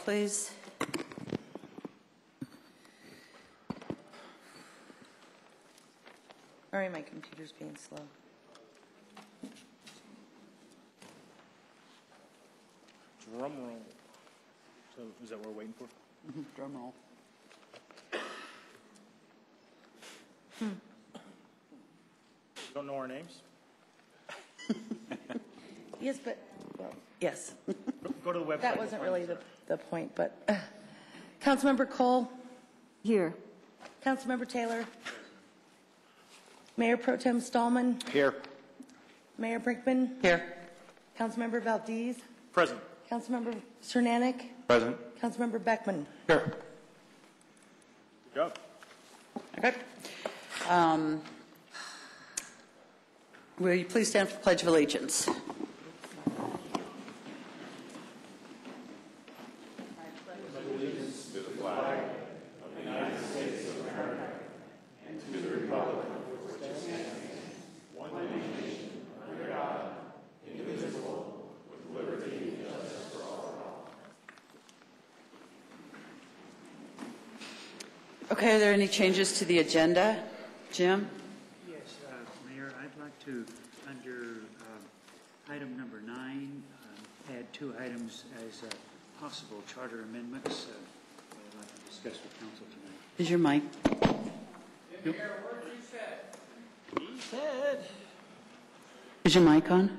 please. Sorry, my computer's being slow. Drum roll. So is that what we're waiting for? Drum roll. You don't know our names? Yes, but, well, yes. Go to the website. That wasn't really the point, but Councilmember Cole? Here. Councilmember Taylor? Mayor Pro Tem Stallman? Here. Mayor Brinkman? Here. Councilmember Valdez? Present. Councilmember Cernanik? Present. Councilmember Beckman? Here. Good job. Okay. Will you please stand for the Pledge of Allegiance? Okay, are there any changes to the agenda? Jim? Yes, Mayor, I'd like to, under item number 9, add 2 items as possible charter amendments that I'd like to discuss with council tonight. Is your mic? He said. Is your mic on?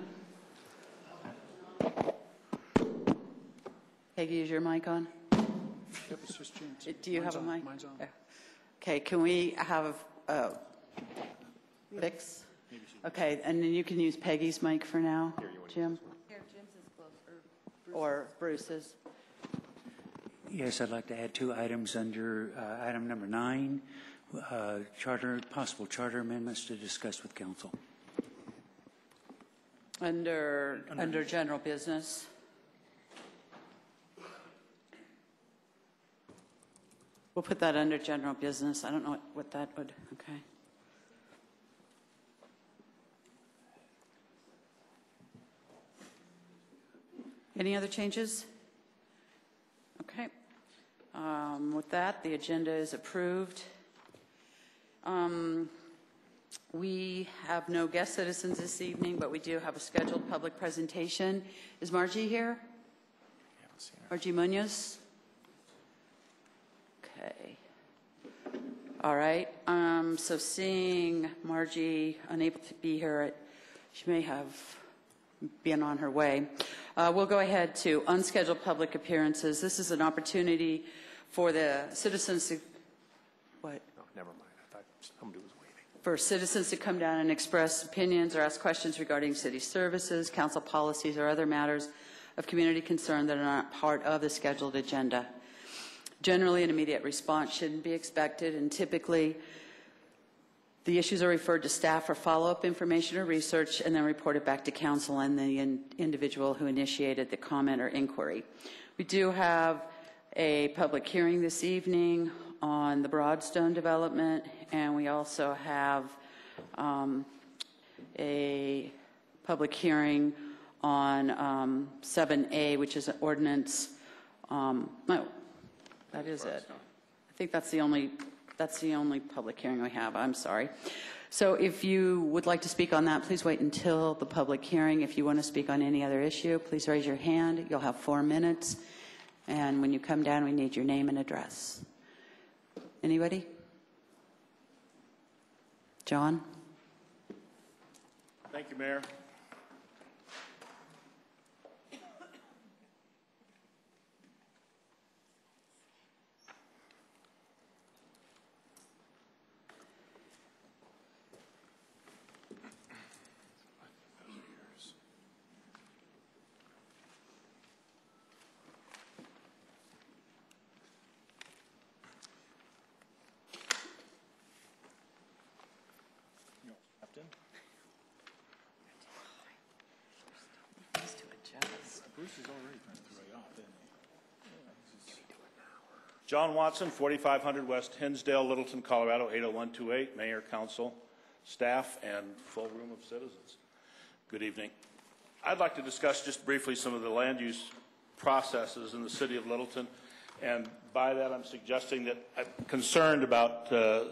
Peggy, is your mic on? Yep, it's just changed. Do you have a mic? Mine's on. Okay, can we have a fix? Okay, and then you can use Peggy's mic for now, Jim? Here, Jim's is close. Or Bruce's? Yes, I'd like to add 2 items under item number 9, possible charter amendments to discuss with council. Under general business? We'll put that under general business. I don't know what that would, okay. Any other changes? Okay. With that, the agenda is approved. We have no guest citizens this evening, but we do have a scheduled public presentation. Is Margie here? Margie Munoz? Okay. All right. So seeing Margie unable to be here, she may have been on her way. We'll go ahead to unscheduled public appearances. This is an opportunity for the citizens to, what? No, never mind. I thought somebody was waiting. For citizens to come down and express opinions or ask questions regarding city services, council policies, or other matters of community concern that are not part of the scheduled agenda. Generally, an immediate response shouldn't be expected, and typically the issues are referred to staff for follow-up information or research and then reported back to council and the individual who initiated the comment or inquiry. We do have a public hearing this evening on the Broadstone development, and we also have a public hearing on 7A, which is an ordinance. No, that is it. I think that's the only public hearing we have. I'm sorry. So if you would like to speak on that, please wait until the public hearing. If you want to speak on any other issue, please raise your hand. You'll have 4 minutes. And when you come down, we need your name and address. Anybody? John? Thank you, Mayor. Bruce is already way off, isn't he? John Watson, 4500 West Hinsdale, Littleton, Colorado, 80128. Mayor, council, staff, and full room of citizens. Good evening. I'd like to discuss just briefly some of the land use processes in the city of Littleton. And by that, I'm suggesting that I'm concerned about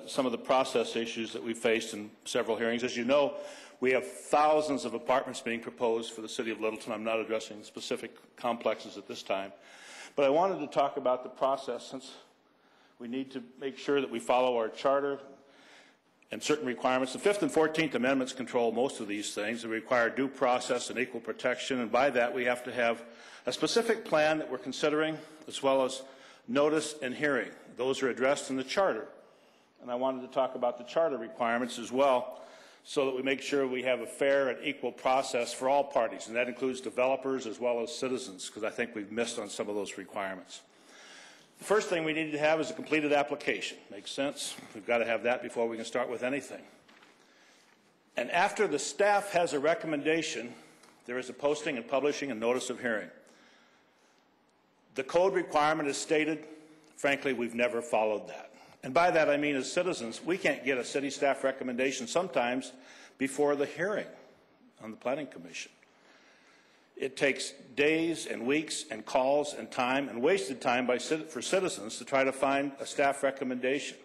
some of the process issues that we faced in several hearings. As you know, we have thousands of apartments being proposed for the city of Littleton. I'm not addressing specific complexes at this time. But I wanted to talk about the process, since we need to make sure that we follow our charter and certain requirements. The 5th and 14th Amendments control most of these things. They require due process and equal protection, and by that we have to have a specific plan that we're considering, as well as notice and hearing. Those are addressed in the charter. And I wanted to talk about the charter requirements as well, so that we make sure we have a fair and equal process for all parties, and that includes developers as well as citizens, because I think we've missed on some of those requirements. The first thing we need to have is a completed application. Makes sense? We've got to have that before we can start with anything. And after the staff has a recommendation, there is a posting and publishing and notice of hearing. The code requirement is stated. Frankly, we've never followed that. And by that I mean, as citizens, we can't get a city staff recommendation sometimes before the hearing on the Planning Commission. It takes days and weeks and calls and time and wasted time for citizens to try to find a staff recommendation.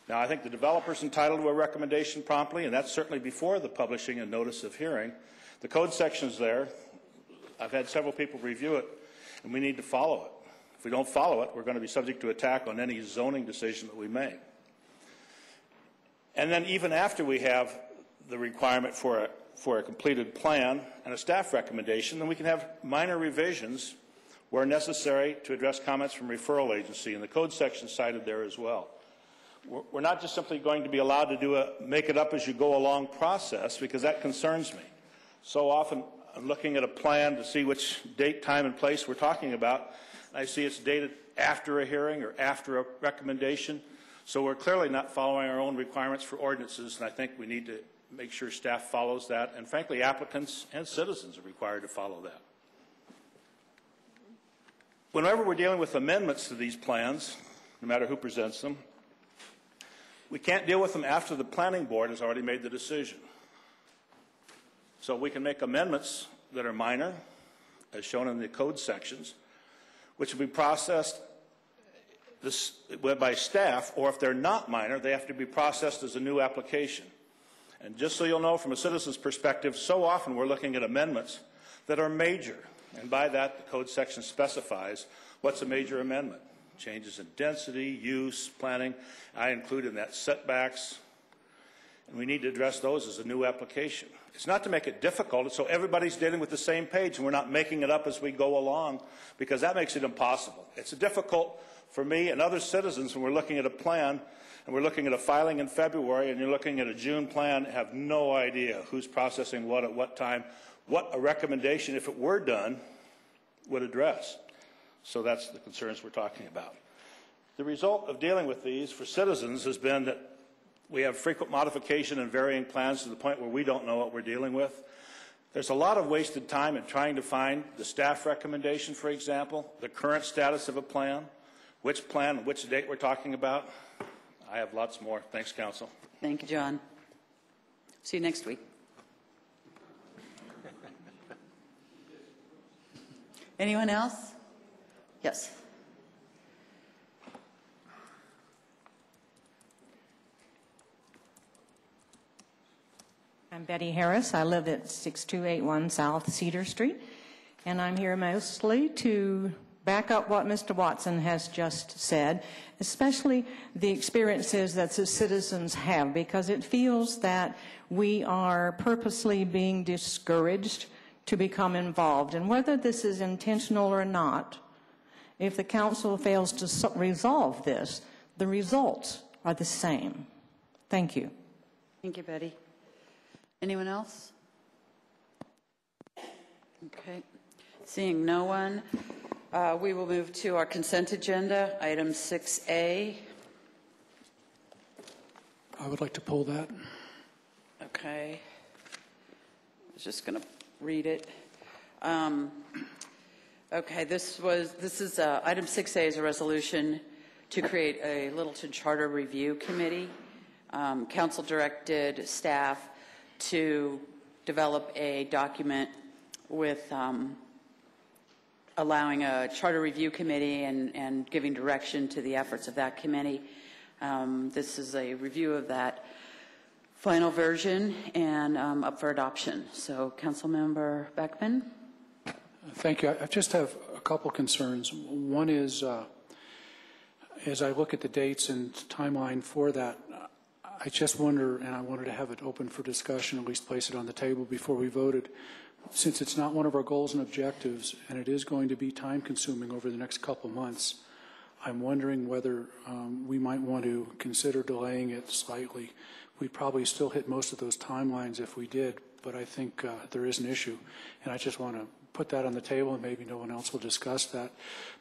Now, I think the developer's entitled to a recommendation promptly, and that's certainly before the publishing and notice of hearing. The code section's there. I've had several people review it, and we need to follow it. If we don't follow it, we're going to be subject to attack on any zoning decision that we make. And then even after we have the requirement for a completed plan and a staff recommendation, then we can have minor revisions where necessary to address comments from referral agency, and the code section cited there as well. We're not just simply going to be allowed to do a make it up as you go along process, because that concerns me. So often I'm looking at a plan to see which date, time, and place we're talking about. I see it's dated after a hearing or after a recommendation. So we're clearly not following our own requirements for ordinances, and I think we need to make sure staff follows that. And frankly, applicants and citizens are required to follow that. Whenever we're dealing with amendments to these plans, no matter who presents them, we can't deal with them after the planning board has already made the decision. So we can make amendments that are minor, as shown in the code sections, which will be processed by staff, or if they're not minor, they have to be processed as a new application. And just so you'll know, from a citizen's perspective, so often we're looking at amendments that are major. And by that, the code section specifies what's a major amendment. Changes in density, use, planning. I include in that setbacks. And we need to address those as a new application. It's not to make it difficult. It's so everybody's dealing with the same page and we're not making it up as we go along, because that makes it impossible. It's difficult for me and other citizens when we're looking at a plan and we're looking at a filing in February and you're looking at a June plan, have no idea who's processing what at what time, what a recommendation, if it were done, would address. So that's the concerns we're talking about. The result of dealing with these for citizens has been that we have frequent modification and varying plans to the point where we don't know what we're dealing with. There's a lot of wasted time in trying to find the staff recommendation, for example, the current status of a plan, which date we're talking about. I have lots more. Thanks, Council. Thank you, John. See you next week. Anyone else? Yes. I'm Betty Harris. I live at 6281 South Cedar Street, and I'm here mostly to back up what Mr. Watson has just said, especially the experiences that the citizens have, because it feels that we are purposely being discouraged to become involved. And whether this is intentional or not, if the council fails to resolve this, the results are the same. Thank you. Thank you, Betty. Anyone else? Okay. Seeing no one, we will move to our consent agenda, item 6A. I would like to pull that. Okay. I was just going to read it. Okay, this is item 6A is a resolution to create a Littleton Charter Review Committee. Council directed staff to develop a document with allowing a charter review committee and giving direction to the efforts of that committee. This is a review of that final version and up for adoption. So, Councilmember Beckman. Thank you. I just have a couple concerns. One is, as I look at the dates and timeline for that, I just wonder, and I wanted to have it open for discussion, at least place it on the table before we voted. Since it's not one of our goals and objectives, and it is going to be time-consuming over the next couple months, I'm wondering whether we might want to consider delaying it slightly. We'd probably still hit most of those timelines if we did, but I think there is an issue, and I just want to put that on the table, and maybe no one else will discuss that.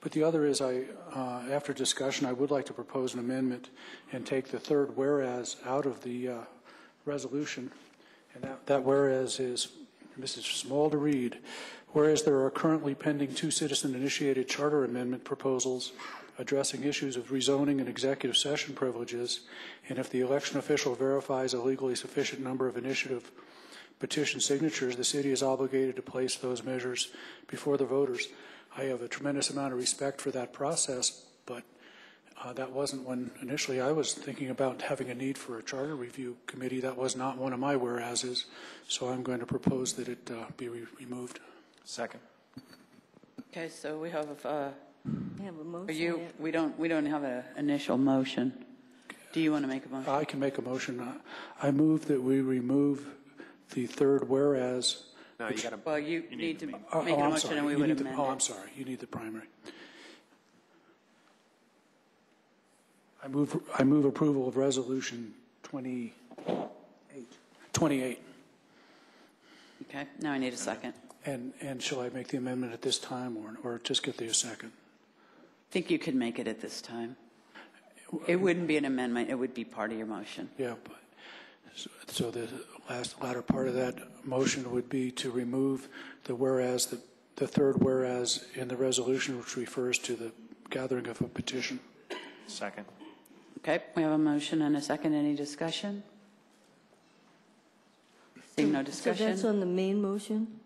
But the other is, after discussion, I would like to propose an amendment and take the third whereas out of the resolution, and that whereas is, this is small to read, whereas there are currently pending 2 citizen-initiated charter amendment proposals addressing issues of rezoning and executive session privileges, and if the election official verifies a legally sufficient number of initiative petition signatures, the city is obligated to place those measures before the voters. I have a tremendous amount of respect for that process, but that wasn't when initially I was thinking about having a need for a charter review committee. That was not one of my whereases, so I'm going to propose that it be removed. Second. Okay, so we have We have a motion. we don't have an initial motion. Do you want to make a motion? I can make a motion. I move that we remove the third whereas. No, you got to. Well, you need to make a I'm motion sorry. and we You would need amend the, it. I'm sorry. You need the primary. I move approval of resolution 28. Okay, now I need a second. And shall I make the amendment at this time or just get the second? I think you could make it at this time. It wouldn't be an amendment. It would be part of your motion. Yeah. So the latter part of that motion would be to remove the whereas, the third whereas in the resolution, which refers to the gathering of a petition. Second. Okay, we have a motion and a second. Any discussion? Seeing no discussion. So that's on the main motion?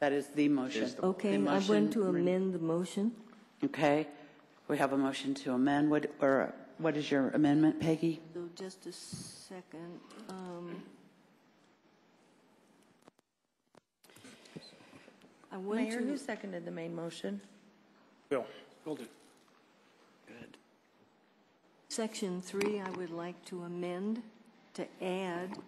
That is the motion. Okay, The I motion- want to amend the motion. Okay, we have a motion to amend. What is your amendment, Peggy? So just a second. I want Mayor, who to, seconded the main motion? Bill. Will do. Section 3, I would like to amend to add,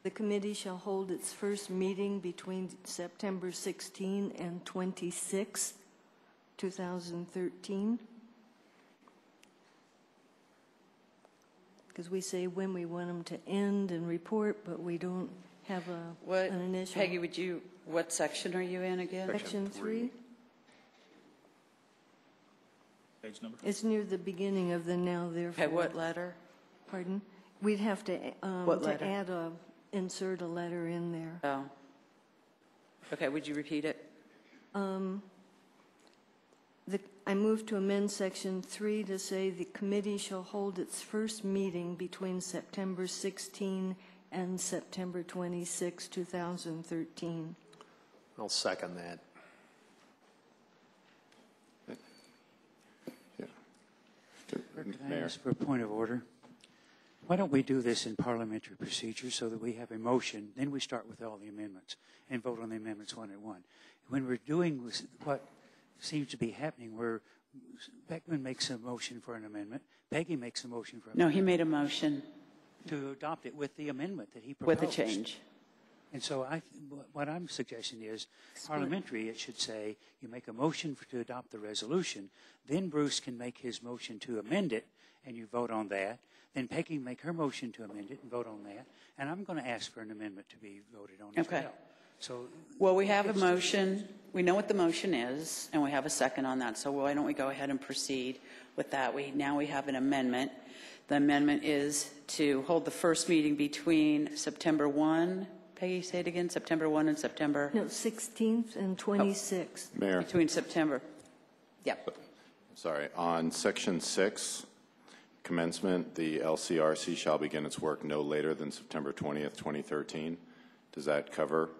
the committee shall hold its first meeting between September 16 and 26, 2013. Because we say when we want them to end and report, but we don't have an initial. Peggy, what section are you in again? Section 3? Page number? It's near the beginning of the now therefore. Okay, what letter? Pardon? We'd have to, What letter? insert a letter in there. Oh. Okay, would you repeat it? I move to amend Section 3 to say the committee shall hold its first meeting between September 16 and September 26, 2013. I'll second that. Can I ask for a point of order? Why don't we do this in parliamentary procedure so that we have a motion, then we start with all the amendments and vote on the amendments one at one. When we're doing what seems to be happening, where Beckman makes a motion for an amendment, Peggy makes a motion for an No, amendment. he made a motion To adopt it with the amendment that he proposed. with a change. And so what I'm suggesting is parliamentary, it should say you make a motion to adopt the resolution, then Bruce can make his motion to amend it, and you vote on that. Then Peggy can make her motion to amend it and vote on that. And I'm going to ask for an amendment to be voted on as Okay. well. So, Well, we have a motion. We know what the motion is, and we have a second on that. So why don't we go ahead and proceed with that? Now we have an amendment. The amendment is to hold the first meeting between September 1, Peggy, say it again, September 1 and September, No, 16th and 26th. Mayor, between September, yep. sorry, on section 6, commencement, the LCRC shall begin its work no later than September 20th, 2013. Does that cover?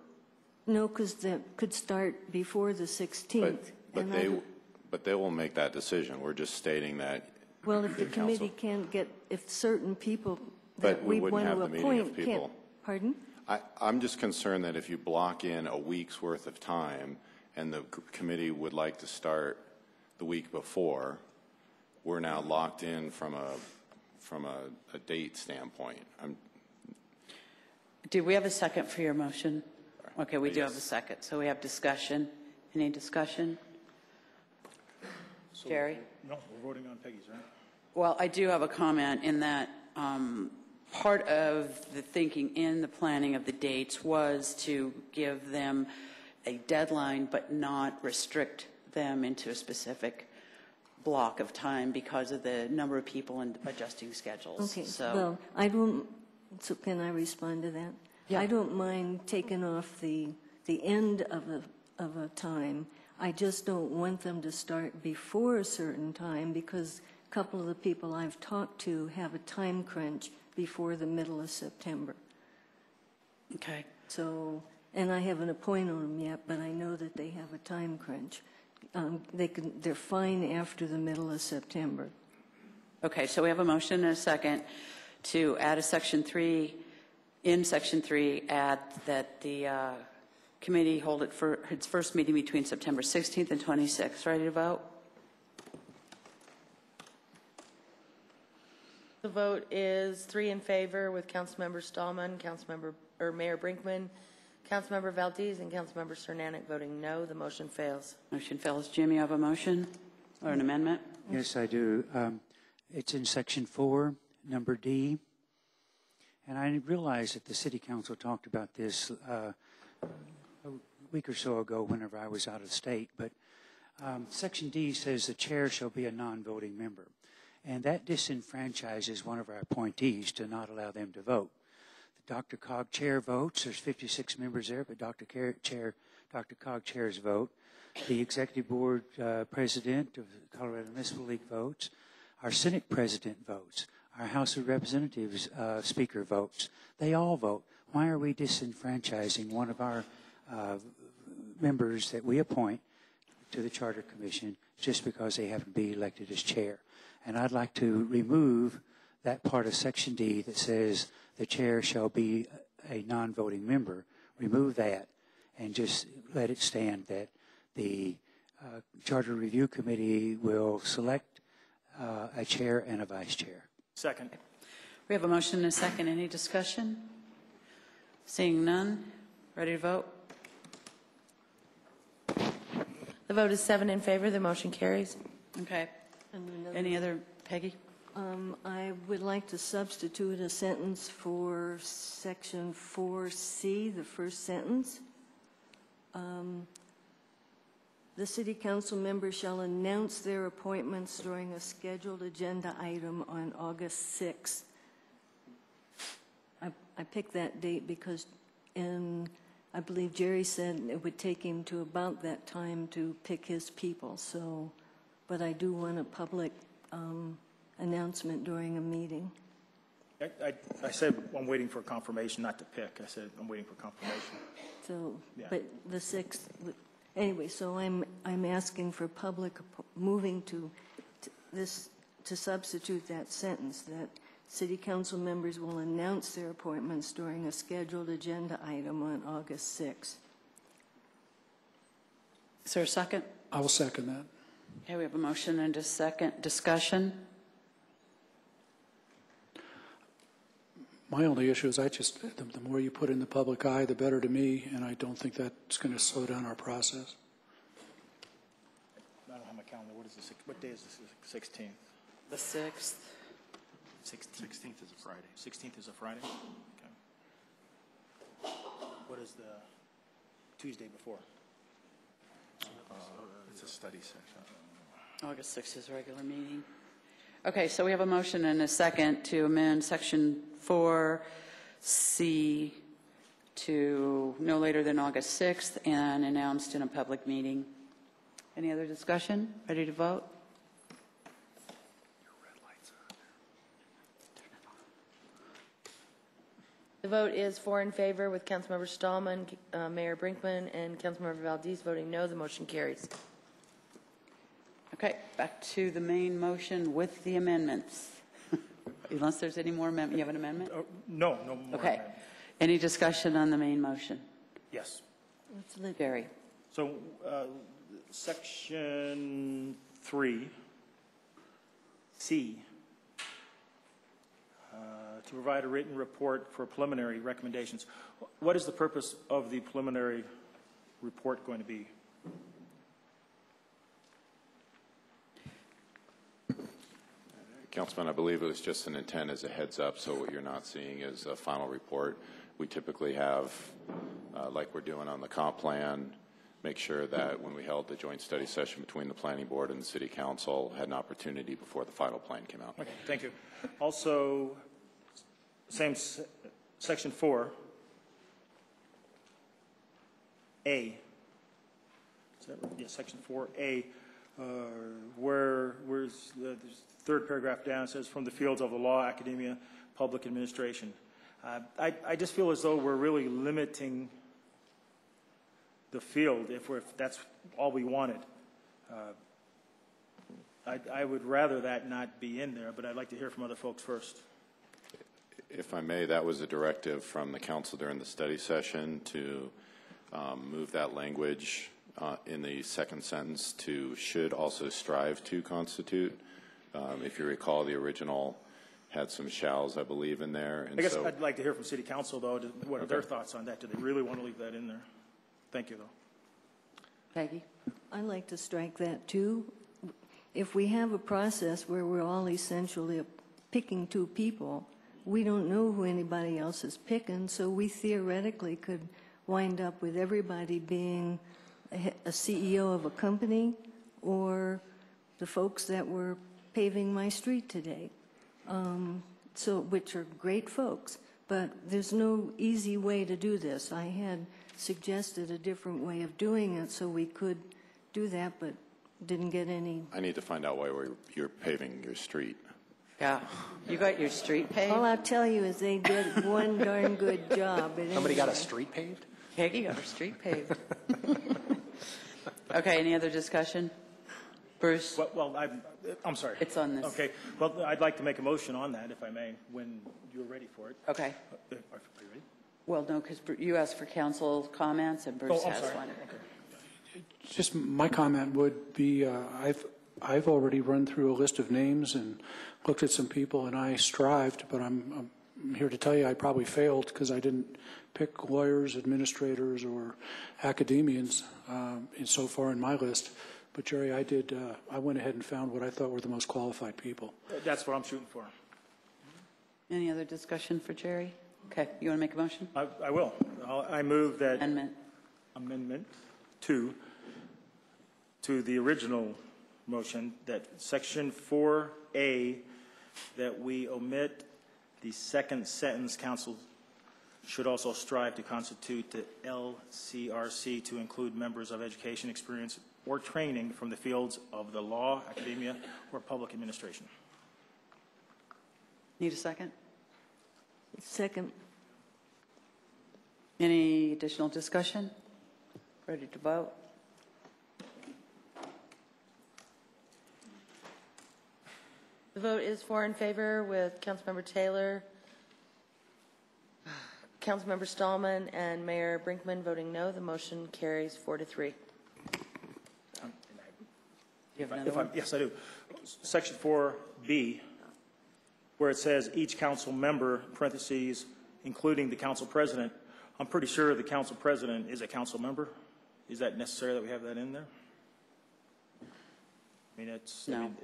No, because that could start before the 16th. But they will make that decision. We're just stating that. Well, if the committee can't get, if certain people that we want to appoint can't, pardon? I'm just concerned that if you block in a week's worth of time and the committee would like to start the week before, we're now locked in from a date standpoint. Do we have a second for your motion? Okay, we do have a second. So we have discussion. Any discussion? Jerry? No, we're voting on Peggy's, right? Well, I do have a comment in that part of the thinking in the planning of the dates was to give them a deadline but not restrict them into a specific block of time because of the number of people and adjusting schedules. Okay, so well, so can I respond to that? Yeah. I don't mind taking off the end of a time. I just don't want them to start before a certain time because a couple of the people I've talked to have a time crunch before the middle of September. Okay. So, and I haven't appointed them yet, but I know that they have a time crunch. They're fine after the middle of September. Okay, so we have a motion and a second to add a section 3. In section 3, add that the committee hold it for its first meeting between September 16th and 26th. Ready to vote? The vote is 3 in favor with Councilmember Stallman, Mayor Brinkman, Councilmember Valdez, and Councilmember Cernanek voting no. The motion fails. Motion fails. Jim, you have a motion or an amendment? Yes, I do. It's in section 4, number D. And I realized that the City Council talked about this a week or so ago whenever I was out of state. But section D says the chair shall be a non-voting member. And that disenfranchises one of our appointees to not allow them to vote. The Dr. Cog chair votes. There's 56 members there, but Dr. Cog chair's vote. The executive board president of the Colorado Municipal League votes. Our Senate president votes. Our House of Representatives speaker votes. They all vote. Why are we disenfranchising one of our members that we appoint to the Charter Commission just because they happen to be elected as chair? And I'd like to remove that part of Section D that says the chair shall be a non-voting member. Remove that and just let it stand that the Charter Review Committee will select a chair and a vice chair. Second. We have a motion and a second. Any discussion? Seeing none. Ready to vote? The vote is 7 in favor. The motion carries. Okay. Any other, Peggy? I would like to substitute a sentence for section 4C, the first sentence. The City Council members shall announce their appointments during a scheduled agenda item on August 6th. I picked that date because I believe Jerry said it would take him to about that time to pick his people. So, but I do want a public announcement during a meeting. I said I'm waiting for confirmation, not to pick. I said I'm waiting for confirmation. So, yeah. But the 6th, anyway, so I'm asking for public moving to substitute that sentence that City Council members will announce their appointments during a scheduled agenda item on August 6th. Is there a second? I will second that. Okay, we have a motion and a second. Discussion? My only issue is the more you put in the public eye, the better to me, and I don't think that's going to slow down our process. I don't have my calendar. What day is the 16th? The 6th. 16th is a Friday. 16th is a Friday? Okay. What is the Tuesday before? It's a study session. August 6th is a regular meeting. Okay, so we have a motion and a second to amend section 4C to no later than August 6th and announced in a public meeting. Any other discussion? Ready to vote? The vote is 4 in favor with Councilmember Stahlman, Mayor Brinkman, and Councilmember Valdez voting no. The motion carries. Okay, back to the main motion with the amendments. Unless there's any more amendment. You have an amendment? No more. Okay. amendment. Any discussion on the main motion? Yes. Jerry. So, section 3, C, to provide a written report for preliminary recommendations. What is the purpose of the preliminary report going to be? Councilman, I believe it was just an intent as a heads up, so what you're not seeing is a final report. We typically have, like we're doing on the comp plan, make sure that when we held the joint study session between the planning board and the city council, had an opportunity before the final plan came out. Okay, thank you. Also, same section 4, A. Is that right? Yeah, section 4A, where's the third paragraph down, it says from the fields of the law, academia, public administration. I just feel as though we're really limiting the field if that's all we wanted. I would rather that not be in there, but I'd like to hear from other folks first. If I may, that was a directive from the council during the study session to move that language in the second sentence to should also strive to constitute. If you recall, the original had some shalls, I believe, in there. And I guess so, I'd like to hear from city council, though. What are their thoughts on that? Do they really want to leave that in there? Thank you, though. Peggy? I'd like to strike that too. If we have a process where we're all essentially picking two people, we don't know who anybody else is picking, so we theoretically could wind up with everybody being a CEO of a company or the folks that were paving my street today, which are great folks. But there's no easy way to do this. I had suggested a different way of doing it so we could do that, but didn't get any. I need to find out why you're paving your street. Yeah. You got your street paved? All I'll tell you is they did one darn good job. Somebody got a street paved? Peggy got her street paved. Okay, any other discussion? Bruce? Well, I'm sorry. It's on this. Okay. Well, I'd like to make a motion on that, if I may, when you're ready for it. Okay. Are you ready? Well, no, because you asked for council comments and Bruce I'm has sorry. one. Okay. Just my comment would be, I've already run through a list of names and looked at some people, and I strived, but I'm here to tell you I probably failed because I didn't pick lawyers, administrators, or academians so far in my list. But Jerry, I went ahead and found what I thought were the most qualified people. That's what I'm shooting for. Any other discussion for Jerry? Okay, you want to make a motion? I will. I move that Amendment 2 to the original motion, that section 4A, that we omit the second sentence, council should also strive to constitute the LCRC to include members of education experience or training from the fields of the law, academia, or public administration. Need a second? Second. Any additional discussion? Ready to vote? The vote is 4 in favor with Councilmember Taylor, Councilmember Stahlman, and Mayor Brinkman voting no. The motion carries 4-3. You have another one? Yes, I do. Section 4B, where it says each council member, parentheses, including the council president. I'm pretty sure the council president is a council member. Is that necessary that we have that in there? I mean, it's, no. I mean,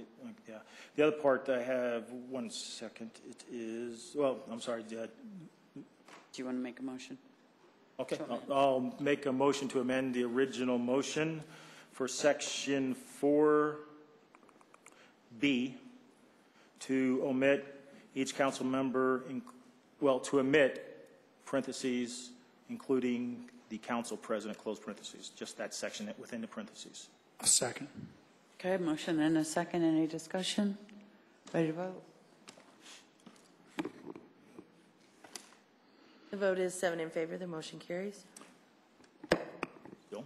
yeah. The other part I have, 1 second, it is, well, I'm sorry. Do you want to make a motion? Okay, I'll make a motion to amend the original motion for section 4B to omit each council member, to omit parentheses, including the council president, close parentheses, just that section within the parentheses. A second. Okay, motion and a second. Any discussion? Ready to vote? The The vote is 7 in favor. The motion carries. Bill?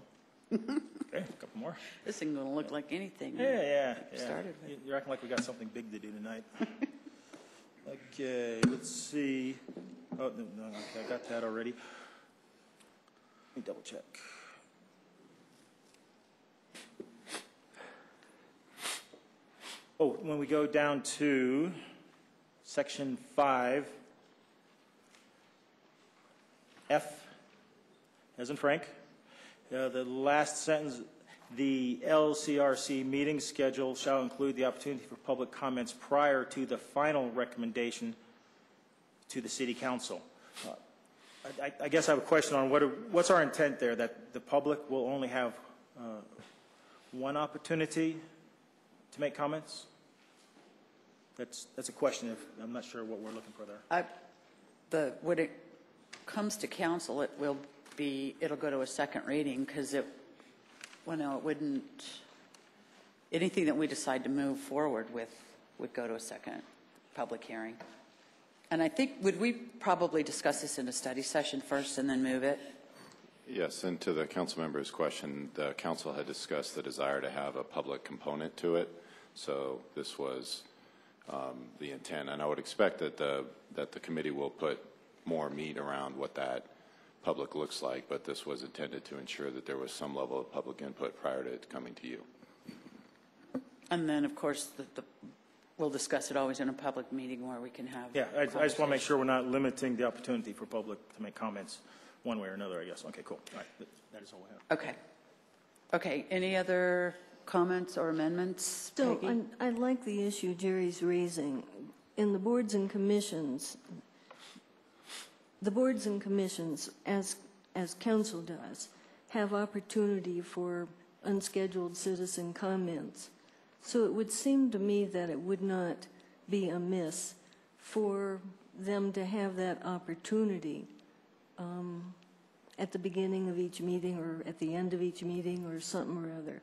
Okay, a couple more. This isn't going to look like anything. Yeah. Started with. You're acting like we got something big to do tonight. Okay, let's see. Oh, no, okay, I got that already. Let me double check. Oh, when we go down to section 5, F, as in Frank, the last sentence, the LCRC meeting schedule shall include the opportunity for public comments prior to the final recommendation to the City Council. I guess I have a question on what's our intent there, that the public will only have one opportunity to make comments? That's a question. I'm not sure what we're looking for there. When it comes to council, it'll go to a second reading because it wouldn't, anything that we decide to move forward with would go to a second public hearing. And I think, would we probably discuss this in a study session first and then move it? Yes, and to the council member's question, the council had discussed the desire to have a public component to it. So this was the intent, and I would expect that the committee will put more meat around what that public looks like, but this was intended to ensure that there was some level of public input prior to it coming to you. And then, of course, we'll discuss it always in a public meeting where we can have. Yeah, I just want to make sure we're not limiting the opportunity for public to make comments one way or another, I guess. Okay, cool. All right, that is all we have. Okay, any other comments or amendments, So Peggy? I like the issue Jerry's raising. In the boards and commissions, as council does, have opportunity for unscheduled citizen comments. So it would seem to me that it would not be amiss for them to have that opportunity at the beginning of each meeting or at the end of each meeting or something or other,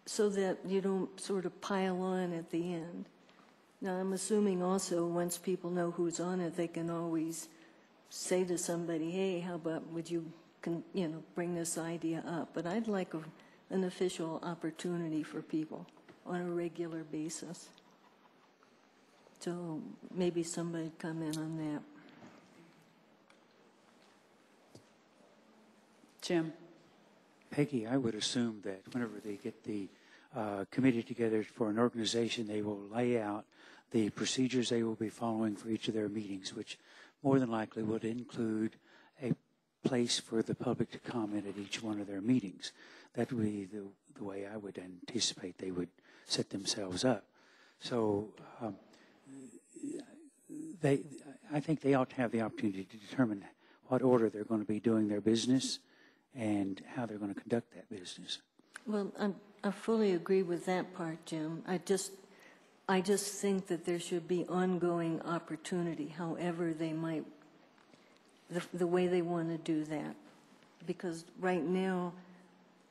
so that you don't sort of pile on at the end. Now, I'm assuming also once people know who's on it, they can always say to somebody, hey, how about would you bring this idea up? But I'd like an official opportunity for people on a regular basis. So maybe somebody comment on that. Jim? Peggy, I would assume that whenever they get the committee together for an organization, they will lay out the procedures they will be following for each of their meetings, which more than likely would include a place for the public to comment at each one of their meetings. That would be the way I would anticipate they would set themselves up. So I think they ought to have the opportunity to determine what order they're going to be doing their business and how they're going to conduct that business. Well, I fully agree with that part, Jim. I just think that there should be ongoing opportunity, however they might, the way they want to do that. Because right now,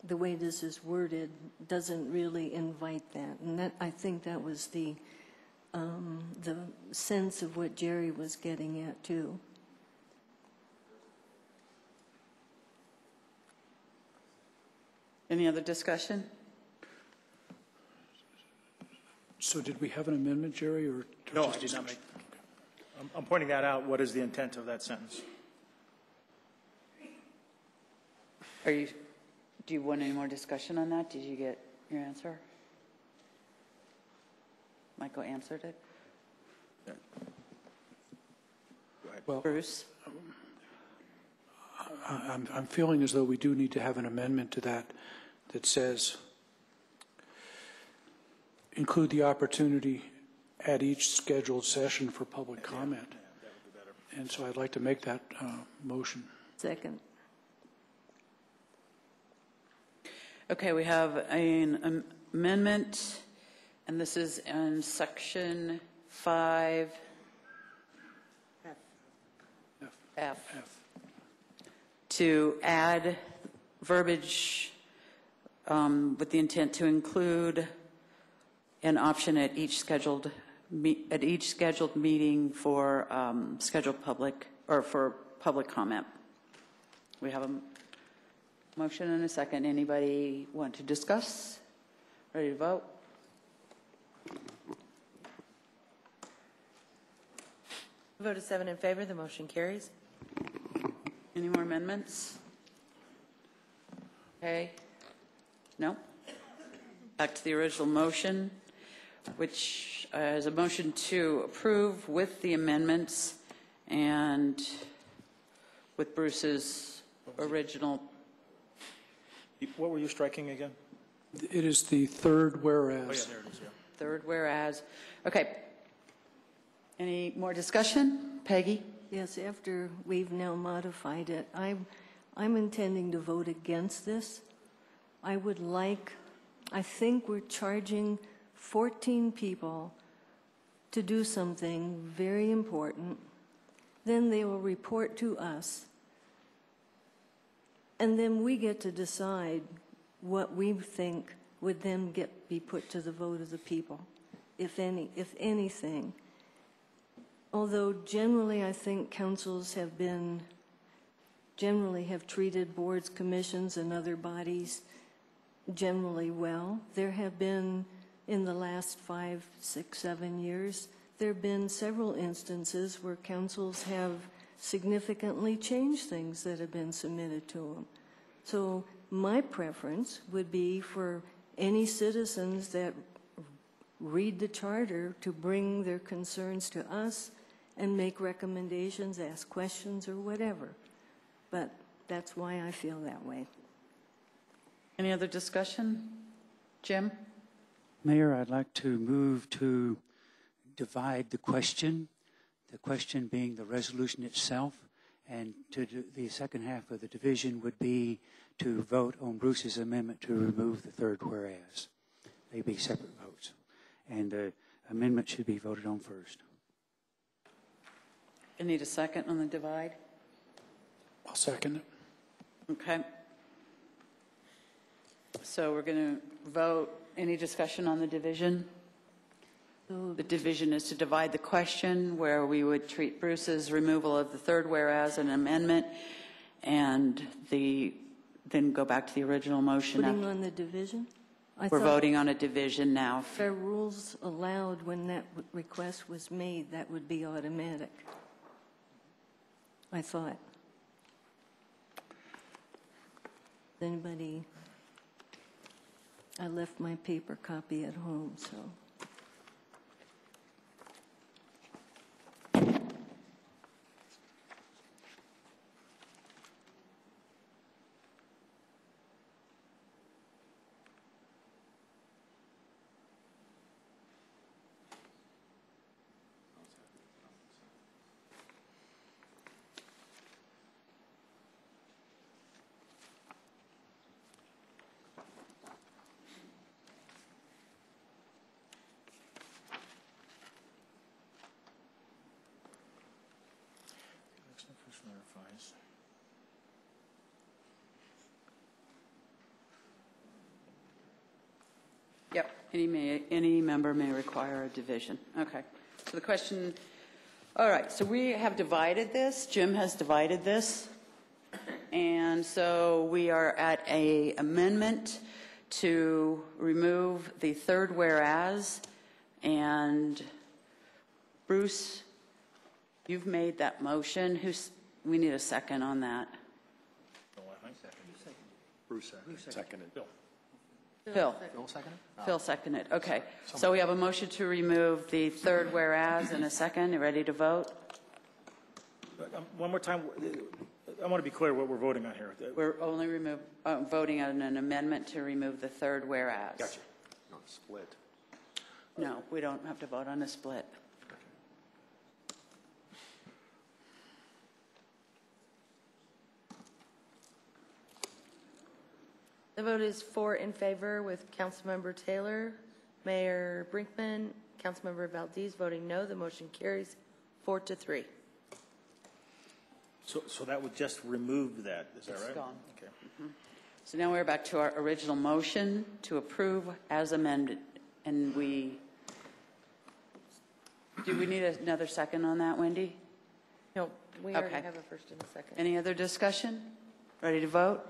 the way this is worded doesn't really invite that. And I think that was the sense of what Jerry was getting at, too. Any other discussion? So did we have an amendment, Jerry, or? No, I did not make. I'm pointing that out. What is the intent of that sentence? Do you want any more discussion on that? Did you get your answer? Michael answered it. Yeah. Go ahead. Well, Bruce? I'm feeling as though we do need to have an amendment to that says include the opportunity at each scheduled session for public comment. Yeah, that would be better. And so I'd like to make that motion. Second. Okay, we have an amendment, and this is in section 5F. To add verbiage with the intent to include an option at each scheduled meeting for scheduled public or for public comment. We have a motion and a second. Anybody want to discuss? Ready to vote? The vote is 7 in favor. The motion carries. Any more amendments? Okay. No? Back to the original motion, which is a motion to approve with the amendments and with Bruce's original. What were you striking again? It is the third Oh, yeah, whereas. there it is, yeah. Third whereas. Okay. Any more discussion? Peggy? Yes, after we've now modified it, I'm intending to vote against this. I think we're charging 14 people to do something very important. Then they will report to us. And then we get to decide what we think would then be put to the vote of the people, if anything. Although generally I think councils have treated boards, commissions, and other bodies generally well. There have been, in the last 5, 6, 7 years, there have been several instances where councils have significantly changed things that have been submitted to them. So my preference would be for any citizens that read the charter to bring their concerns to us and make recommendations, ask questions, or whatever. But that's why I feel that way. Any other discussion? Jim? Mayor, I'd like to move to divide the question being the resolution itself, and to do the second half of the division would be to vote on Bruce's amendment to remove the third whereas. They be separate votes. And the amendment should be voted on first. You need a second on the divide? I'll second it. Okay. So we're going to vote. Any discussion on the division? The division is to divide the question, where we would treat Bruce's removal of the third whereas an amendment, and then go back to the original motion. Putting on the division? We're voting on a division now. If our rules allowed when that request was made, that would be automatic. I thought. Anybody? I left my paper copy at home, so. Yep, any member may require a division. Okay, so the question, all right, so we have divided this. Jim has divided this. And so we are at a amendment to remove the third whereas. And Bruce, you've made that motion. We need a second on that. Bruce seconded. Phil. Phil seconded? Phil seconded. Okay. So we have a motion to remove the third whereas and a second. You ready to vote? One more time, I want to be clear what we're voting on here. We're only voting on an amendment to remove the third whereas. Gotcha. No, split. No, we don't have to vote on a split. The vote is 4 in favor with Councilmember Taylor, Mayor Brinkman, Councilmember Valdez voting no. The motion carries 4-3. So that would just remove that, is that right? It's gone. Okay. So now we're back to our original motion to approve as amended. And do we need another second on that, Wendy? No, we already Okay. have a first and a second. Any other discussion? Ready to vote?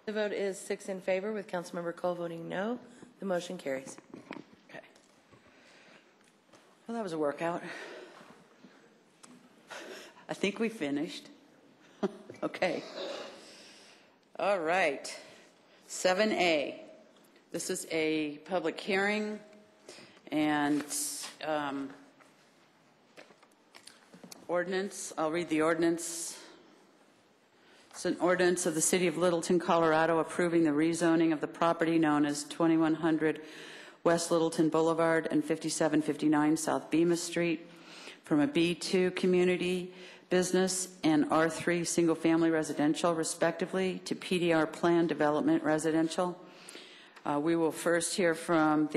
The vote is 6 in favor with Councilmember Cole voting no. The motion carries. Okay. Well, that was a workout. I think we finished. Okay. All right. 7A. This is a public hearing, and ordinance. I'll read the ordinance. It's an ordinance of the City of Littleton, Colorado, approving the rezoning of the property known as 2100 West Littleton Boulevard and 5759 South Bemis Street from a B2 community business and R3 single-family residential, respectively, to PDR Plan Development Residential. We will first hear from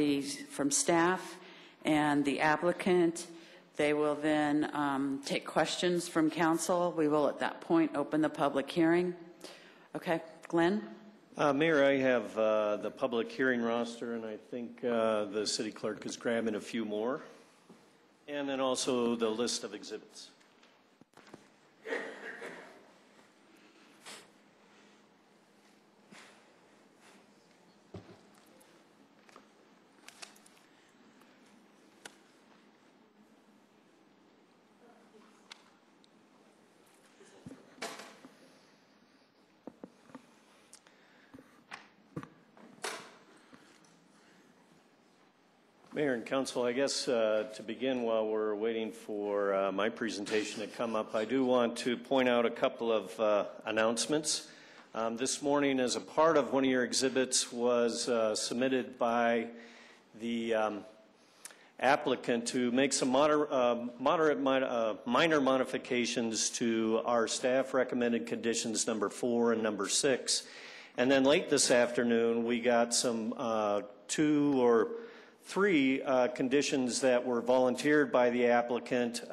staff and the applicant. They will then take questions from council. We will, at that point, open the public hearing. Okay, Glenn? Mayor, I have the public hearing roster, and I think the city clerk is grabbing a few more. And then also the list of exhibits. Mayor and Council, I guess to begin, while we're waiting for my presentation to come up, I do want to point out a couple of announcements. This morning, as a part of one of your exhibits, was submitted by the applicant to make some minor modifications to our staff recommended conditions number 4 and number 6. And then late this afternoon, we got some 2 or 3 conditions that were volunteered by the applicant.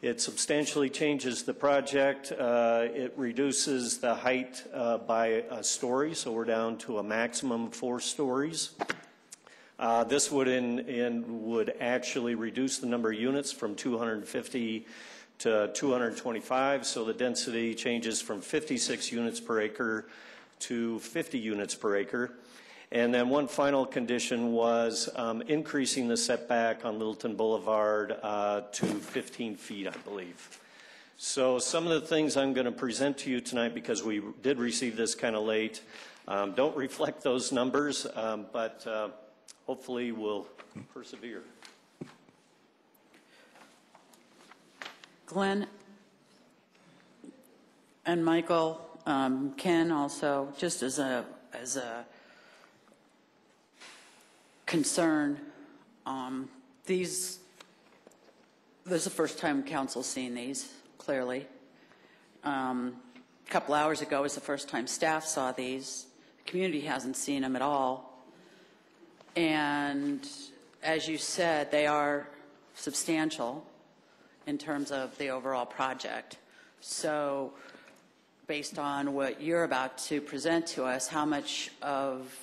It substantially changes the project. It reduces the height by a story, so we're down to a maximum of 4 stories. This would actually reduce the number of units from 250 to 225, so the density changes from 56 units per acre to 50 units per acre. And then one final condition was increasing the setback on Littleton Boulevard to 15 feet, I believe. So some of the things I'm going to present to you tonight, because we did receive this kind of late, don't reflect those numbers, but hopefully we'll persevere. Glenn and Michael, Ken also, just as a concern, this is the first time council's seen these, clearly. A couple hours ago was the first time staff saw these. The community hasn't seen them at all. And as you said, they are substantial in terms of the overall project. So based on what you're about to present to us, how much of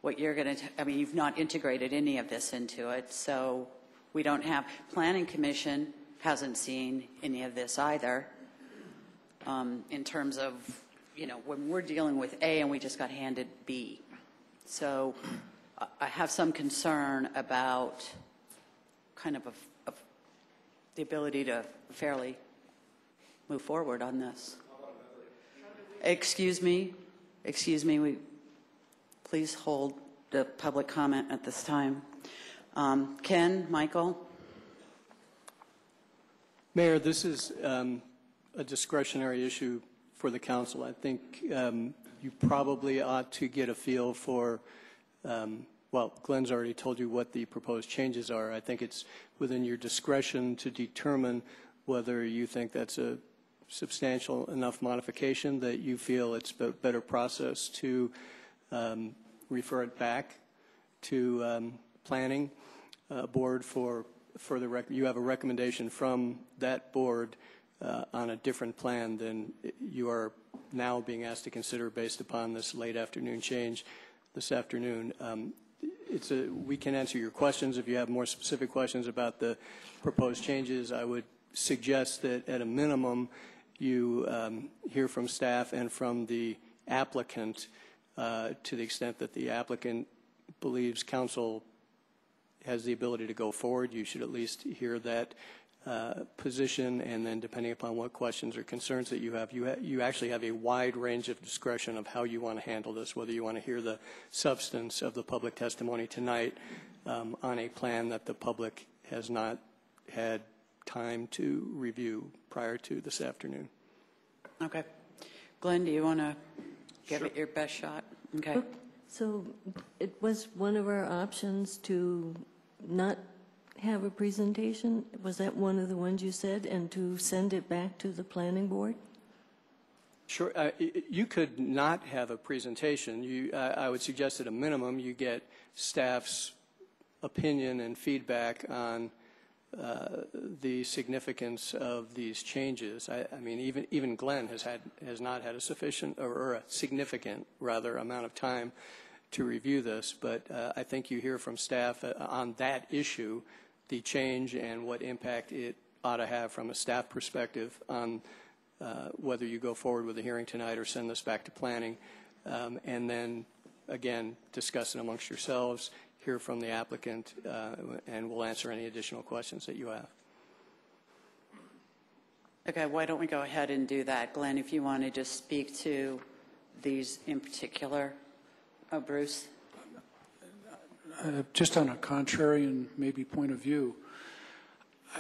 what you're going to, I mean, you've not integrated any of this into it, so we don't have, Planning Commission hasn't seen any of this either, in terms of, you know, when we're dealing with A and we just got handed B. So I have some concern about kind of the ability to fairly move forward on this. Excuse me, please hold the public comment at this time. Ken, Michael? Mayor, this is a discretionary issue for the council. I think you probably ought to get a feel for, well, Glenn's already told you what the proposed changes are. I think it's within your discretion to determine whether you think that's a substantial enough modification that you feel it's a better process to refer it back to planning board for further you have a recommendation from that board on a different plan than you are now being asked to consider based upon this late afternoon change this afternoon. we can answer your questions. If you have more specific questions about the proposed changes, I would suggest that at a minimum you hear from staff and from the applicant to the extent that the applicant believes council has the ability to go forward. You should at least hear that position, and then depending upon what questions or concerns that you have, you actually have a wide range of discretion of how you want to handle this, whether you want to hear the substance of the public testimony tonight on a plan that the public has not had time to review prior to this afternoon. Okay. Glenn, do you want to give it your best shot? Okay. So it was one of our options to not have a presentation? Was that one of the ones you said, and to send it back to the planning board? Sure. You could not have a presentation. I would suggest at a minimum you get staff's opinion and feedback on the significance of these changes. I mean, even Glenn has not had a sufficient or a significant rather amount of time to review this. But I think you hear from staff on that issue the change and what impact it ought to have from a staff perspective on whether you go forward with the hearing tonight or send this back to planning, and then again discuss it amongst yourselves, hear from the applicant, and we'll answer any additional questions that you have. Okay, why don't we go ahead and do that? Glenn, if you want to just speak to these in particular. Oh, Bruce? Just on a contrarian maybe point of view,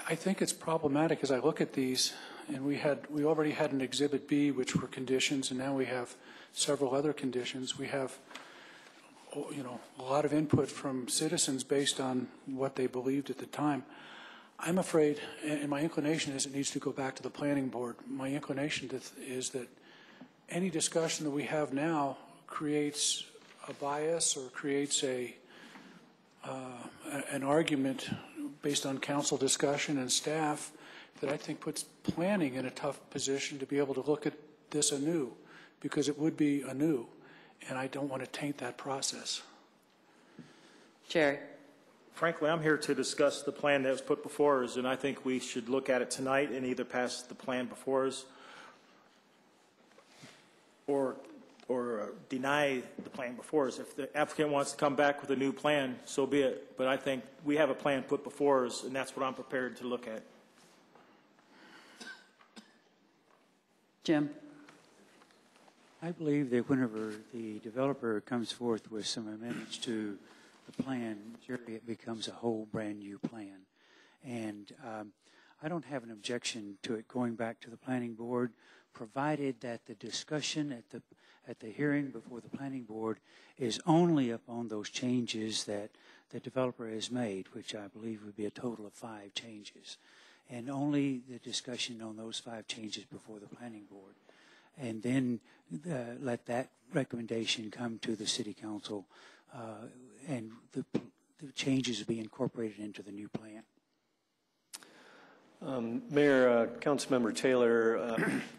I think it's problematic as I look at these, and we already had an Exhibit B, which were conditions, and now we have several other conditions. We have, you know, a lot of input from citizens based on what they believed at the time. I'm afraid, and my inclination is it needs to go back to the planning board. My inclination is that any discussion that we have now creates a bias or creates an argument based on council discussion and staff that I think puts planning in a tough position to be able to look at this anew, because it would be anew, and I don't want to taint that process. Jerry? Frankly, I'm here to discuss the plan that was put before us, and I think we should look at it tonight and either pass the plan before us or deny the plan before us. If the applicant wants to come back with a new plan, so be it. But I think we have a plan put before us, and that's what I'm prepared to look at. Jim? I believe that whenever the developer comes forth with some amendments to the plan, generally it becomes a whole brand new plan. And I don't have an objection to it going back to the planning board, provided that the discussion at the hearing before the planning board is only upon those changes that the developer has made, which I believe would be a total of 5 changes, and only the discussion on those 5 changes before the planning board. And then let that recommendation come to the city council, and the changes be incorporated into the new plan. Mayor, Councilmember Taylor,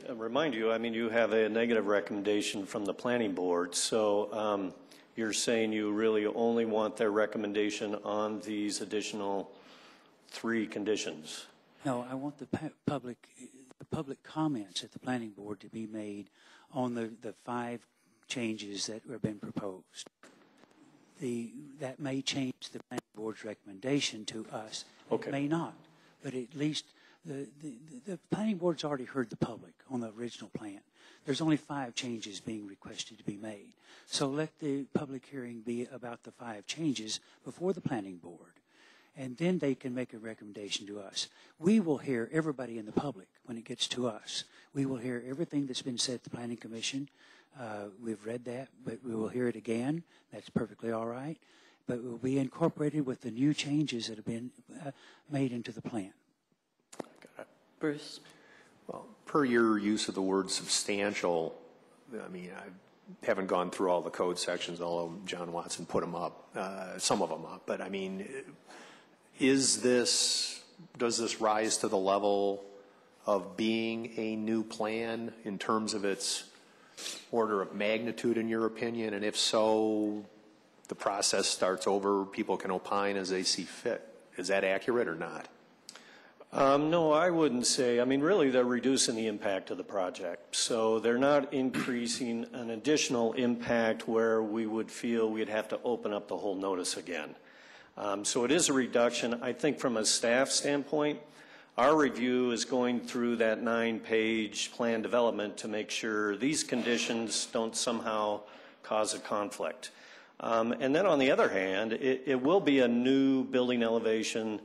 remind you, I mean, you have a negative recommendation from the planning board, so you're saying you really only want their recommendation on these additional 3 conditions? No, I want the public comments at the planning board to be made on the 5 changes that have been proposed. That may change the planning board's recommendation to us. Okay. It may not. But at least the planning board's already heard the public on the original plan. There's only 5 changes being requested to be made. So let the public hearing be about the 5 changes before the planning board. And then they can make a recommendation to us. We will hear everybody in the public when it gets to us. We will hear everything that's been said at the Planning Commission. We've read that, but we will hear it again. That's perfectly all right. But it will be incorporated with the new changes that have been made into the plan. Bruce? Well, per your use of the word substantial, I mean, I haven't gone through all the code sections, although John Watson put them up, some of them up. But I mean, does this rise to the level of being a new plan in terms of its order of magnitude, in your opinion? And if so, the process starts over, people can opine as they see fit. Is that accurate or not? No, I wouldn't say. I mean, really, they're reducing the impact of the project. So they're not increasing an additional impact where we would feel we'd have to open up the whole notice again. So it is a reduction. I think from a staff standpoint, our review is going through that 9-page plan development to make sure these conditions don't somehow cause a conflict. And then on the other hand, it will be a new building elevation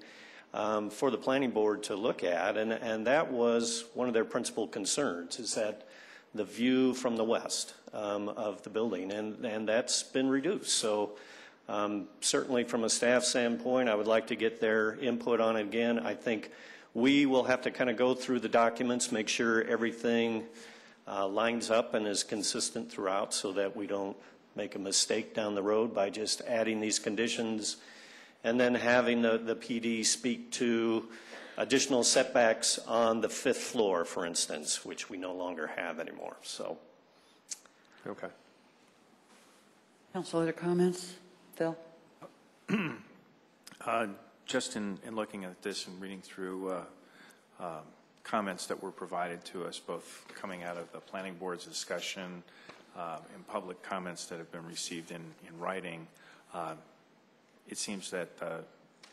for the planning board to look at, and that was one of their principal concerns, is that the view from the west of the building, and that's been reduced. So certainly from a staff standpoint, I would like to get their input on it again. I think we will have to kind of go through the documents, make sure everything lines up and is consistent throughout so that we don't make a mistake down the road by just adding these conditions and then having the PD speak to additional setbacks on the 5th floor, for instance, which we no longer have anymore. So, okay. Council, other comments? Phil? Just in looking at this and reading through comments that were provided to us, both coming out of the planning board's discussion and public comments that have been received in writing, it seems that the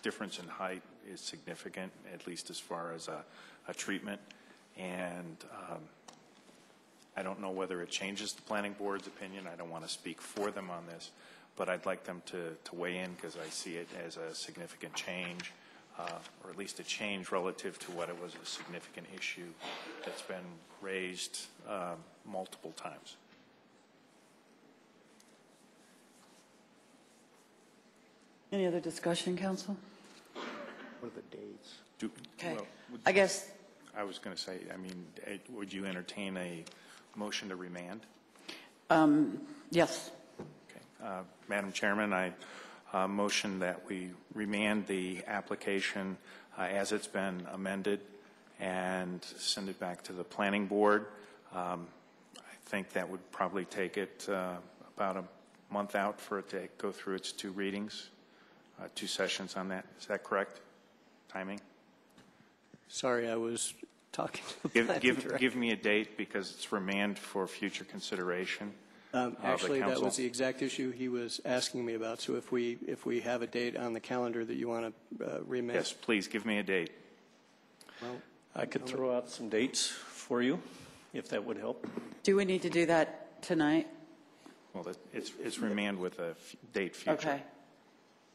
difference in height is significant, at least as far as a treatment. And I don't know whether it changes the planning board's opinion. I don't want to speak for them on this, but I'd like them to weigh in because I see it as a significant change, or at least a change relative to what it was a significant issue that's been raised multiple times. Any other discussion, Council? What are the dates? Okay. Well, I guess. I was going to say, I mean, would you entertain a motion to remand? Yes. Okay. Madam Chairman, I motion that we remand the application as it's been amended and send it back to the planning board. I think that would probably take it about a month out for it to go through its 2 readings. 2 sessions on that. Is that correct? Timing? Sorry, I was talking to the planning director. Give me a date because it's remand for future consideration. Actually, that was the exact issue he was asking me about. So if we have a date on the calendar that you want to remand. Yes, please give me a date. well, I could throw out some dates for you, if that would help. Do we need to do that tonight? Well, it's remand with a date future. Okay.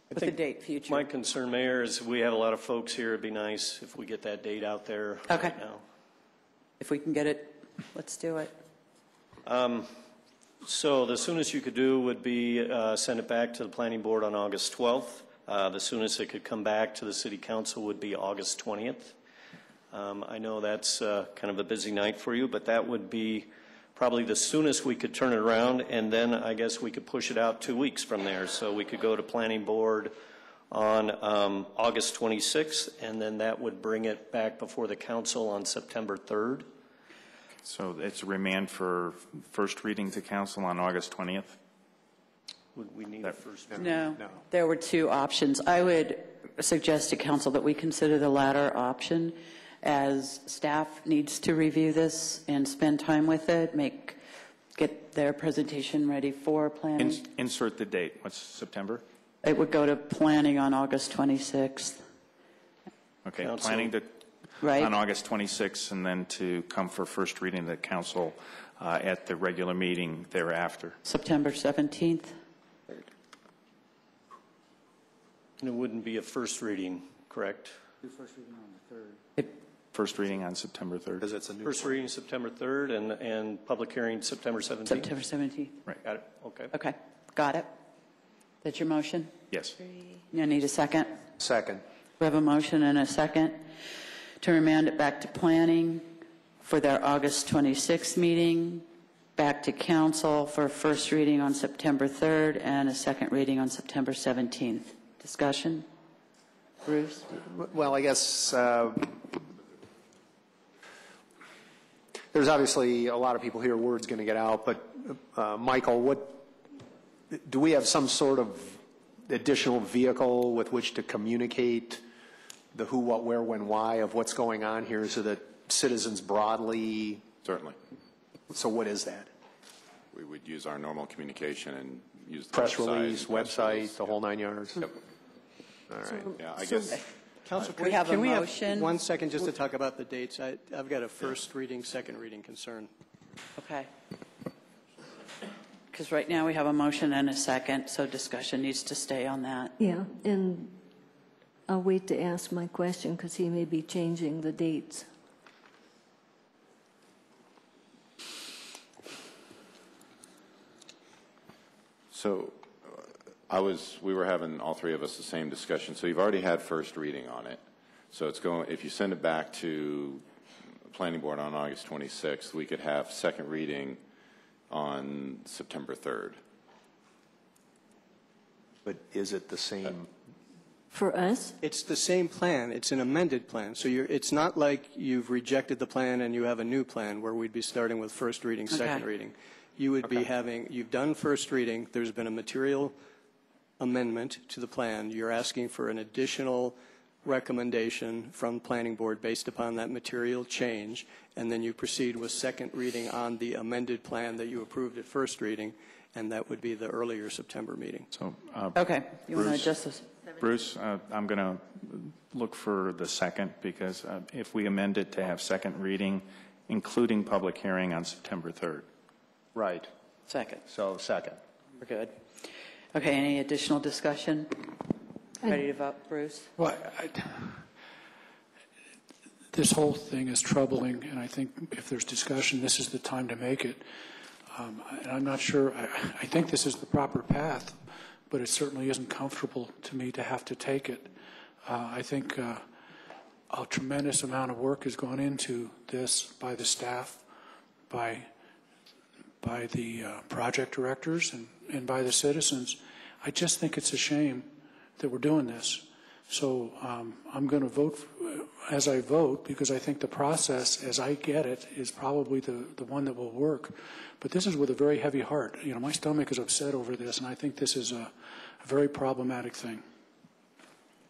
With the date future. My concern, Mayor, is we have a lot of folks here. It'd be nice if we get that date out there right now. If we can get it, let's do it. So the soonest you could do would be send it back to the planning board on August 12th. The soonest it could come back to the city council would be August 20th. I know that's kind of a busy night for you, but that would be probably the soonest we could turn it around, and then I guess we could push it out 2 weeks from there. So we could go to planning board on August 26th, and then that would bring it back before the council on September 3rd. So it's a remand for first reading to council on August 20th? Would we need a first reading? No. There were 2 options. I would suggest to council that we consider the latter option, as staff needs to review this and spend time with it, get their presentation ready for planning. Insert the date. What's September? It would go to planning on August 26th. Okay, Council. planning to Right. on August 26th, and then to come for first reading to council at the regular meeting thereafter. September 17th. And it wouldn't be a first reading, correct? Do first reading on the 3rd. First reading on September 3rd. Because it's a new First reading September 3rd and public hearing September 17th? September 17th. Right. Got it, okay. Okay, got it. That's your motion? Yes. You need a second? Second. We have a motion and a second to remand it back to planning for their August 26th meeting, back to council for first reading on September 3rd and a second reading on September 17th. Discussion? Bruce? Well, I guess there's obviously a lot of people here, word's going to get out, but Michael, do we have some sort of additional vehicle with which to communicate the who, what, where, when, why of what's going on here so that citizens broadly? Certainly. So what is that? We would use our normal communication and use the Press release, website, the whole 9 yards? Yep. All right. Yeah, I guess. Council, We have a can we motion. have 1 second just to talk about the dates? I've got a first reading, second reading concern. Okay. Because right now we have a motion and a second, so discussion needs to stay on that. Yeah, and I'll wait to ask my question because he may be changing the dates. So we were having, all three of us, the same discussion. So you've already had first reading on it. So it's going, if you send it back to the planning board on August 26th, we could have second reading on September 3rd. But is it the same? For us? It's the same plan. It's an amended plan. So it's not like you've rejected the plan and you have a new plan where we'd be starting with first reading, second reading. You would be having, you've done first reading, there's been a material amendment to the plan. You're asking for an additional recommendation from planning board based upon that material change, and then you proceed with second reading on the amended plan that you approved at first reading, and that would be the earlier September meeting. So, Okay, you want to adjust this? Bruce, I'm going to look for the second, because if we amend it to have second reading, including public hearing on September 3rd. Right. Second. So second. We're good. Okay, any additional discussion? Ready to vote, Bruce? Well, this whole thing is troubling, and I think if there's discussion, this is the time to make it. And I'm not sure, I think this is the proper path, but it certainly isn't comfortable to me to have to take it. I think a tremendous amount of work has gone into this by the staff, by the project directors, and by the citizens. I just think it's a shame that we're doing this. So I'm going to vote as I vote, because I think the process, as I get it, is probably the one that will work. But this is with a very heavy heart. You know, my stomach is upset over this, and I think this is a very problematic thing.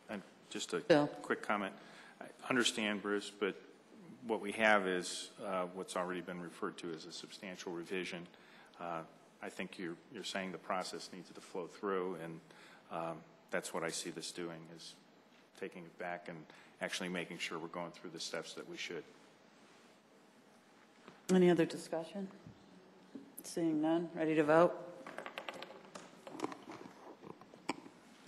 And just a quick comment. I understand, Bruce, but what we have is what's already been referred to as a substantial revision. I think you're saying the process needs to flow through, and that's what I see this doing, is taking it back and actually making sure we're going through the steps that we should. Any other discussion? Seeing none, ready to vote?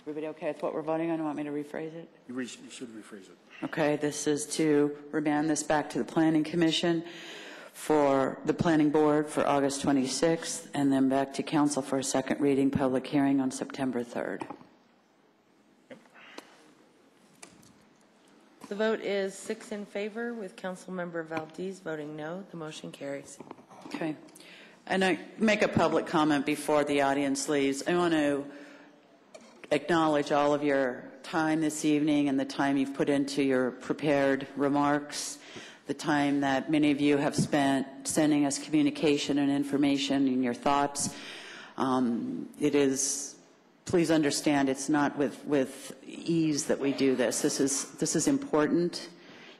Everybody okay with what we're voting on? You want me to rephrase it? You should rephrase it. Okay, this is to remand this back to the Planning Commission for the Planning Board for August 26th, and then back to Council for a second reading public hearing on September 3rd. The vote is 6 in favor, with Councilmember Valdez voting no. The motion carries. Okay. And I make a public comment before the audience leaves. I want to acknowledge all of your time this evening and the time you've put into your prepared remarks, the time that many of you have spent sending us communication and information and your thoughts. It is, please understand, it's not with ease that we do this. This is important.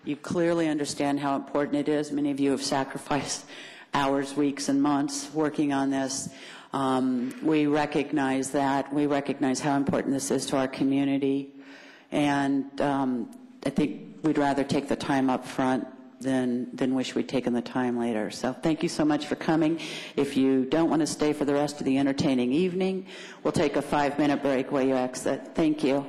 You clearly understand how important it is. Many of you have sacrificed hours, weeks, and months working on this. We recognize that. We recognize how important this is to our community. And I think we'd rather take the time up front than wish we'd taken the time later. So thank you so much for coming. If you don't want to stay for the rest of the entertaining evening, we'll take a 5-minute break while you exit. Thank you.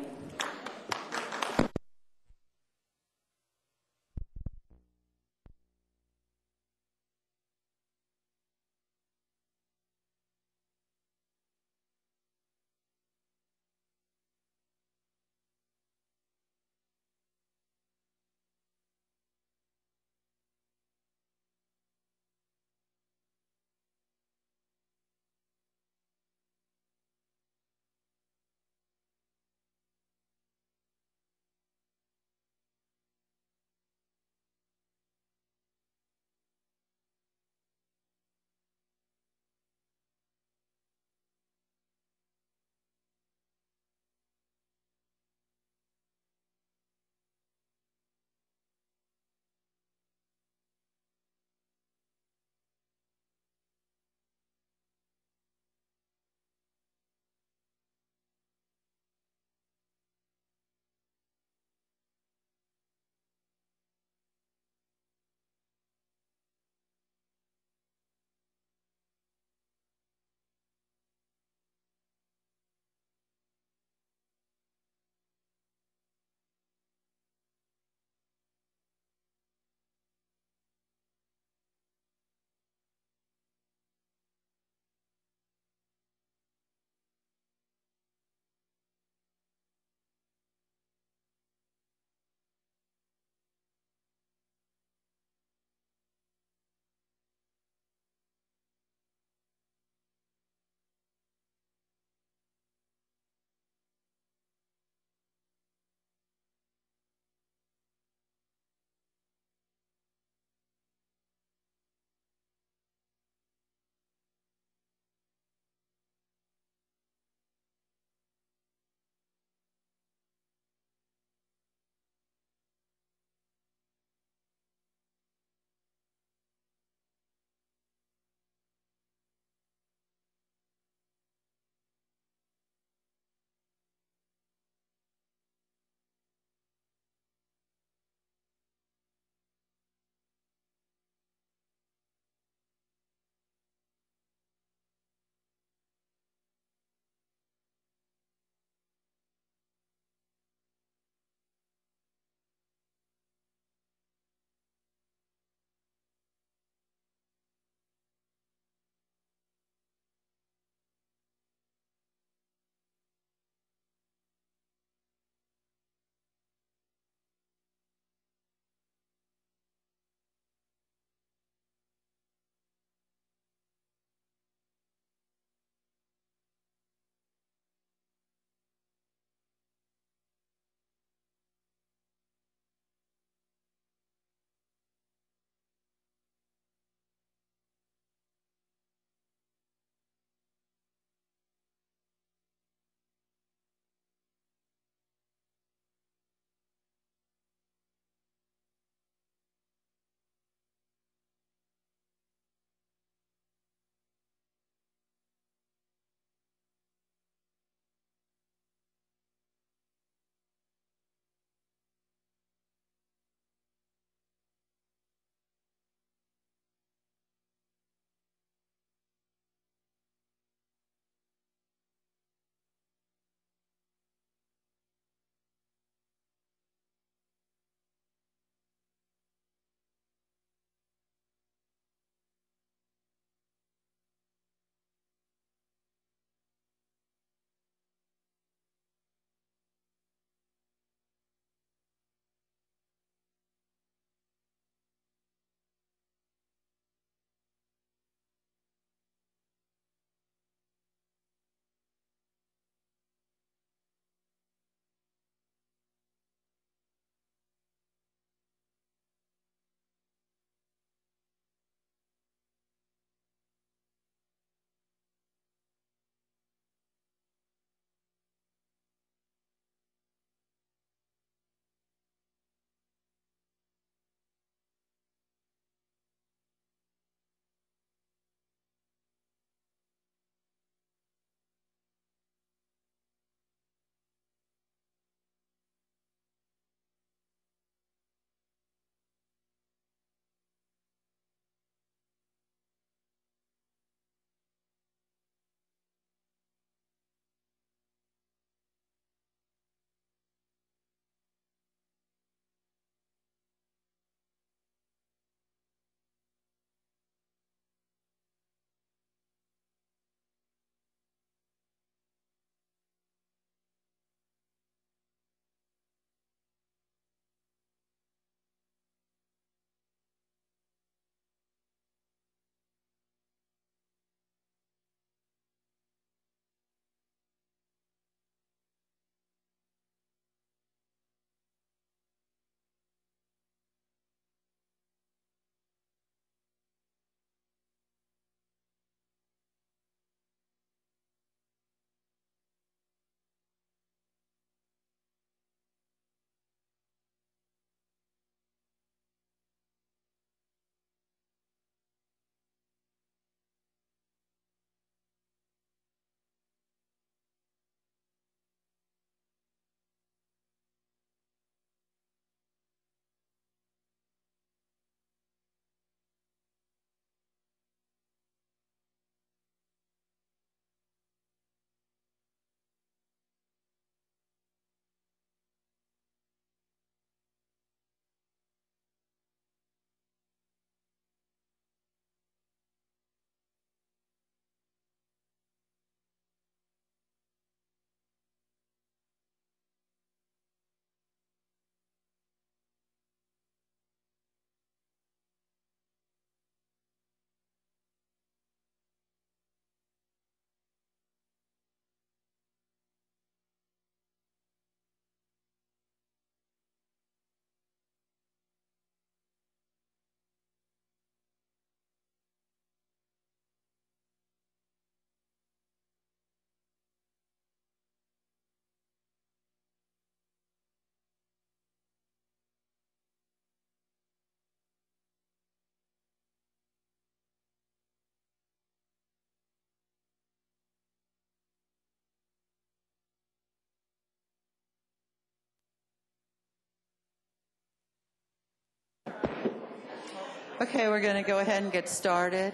Okay, we're going to go ahead and get started.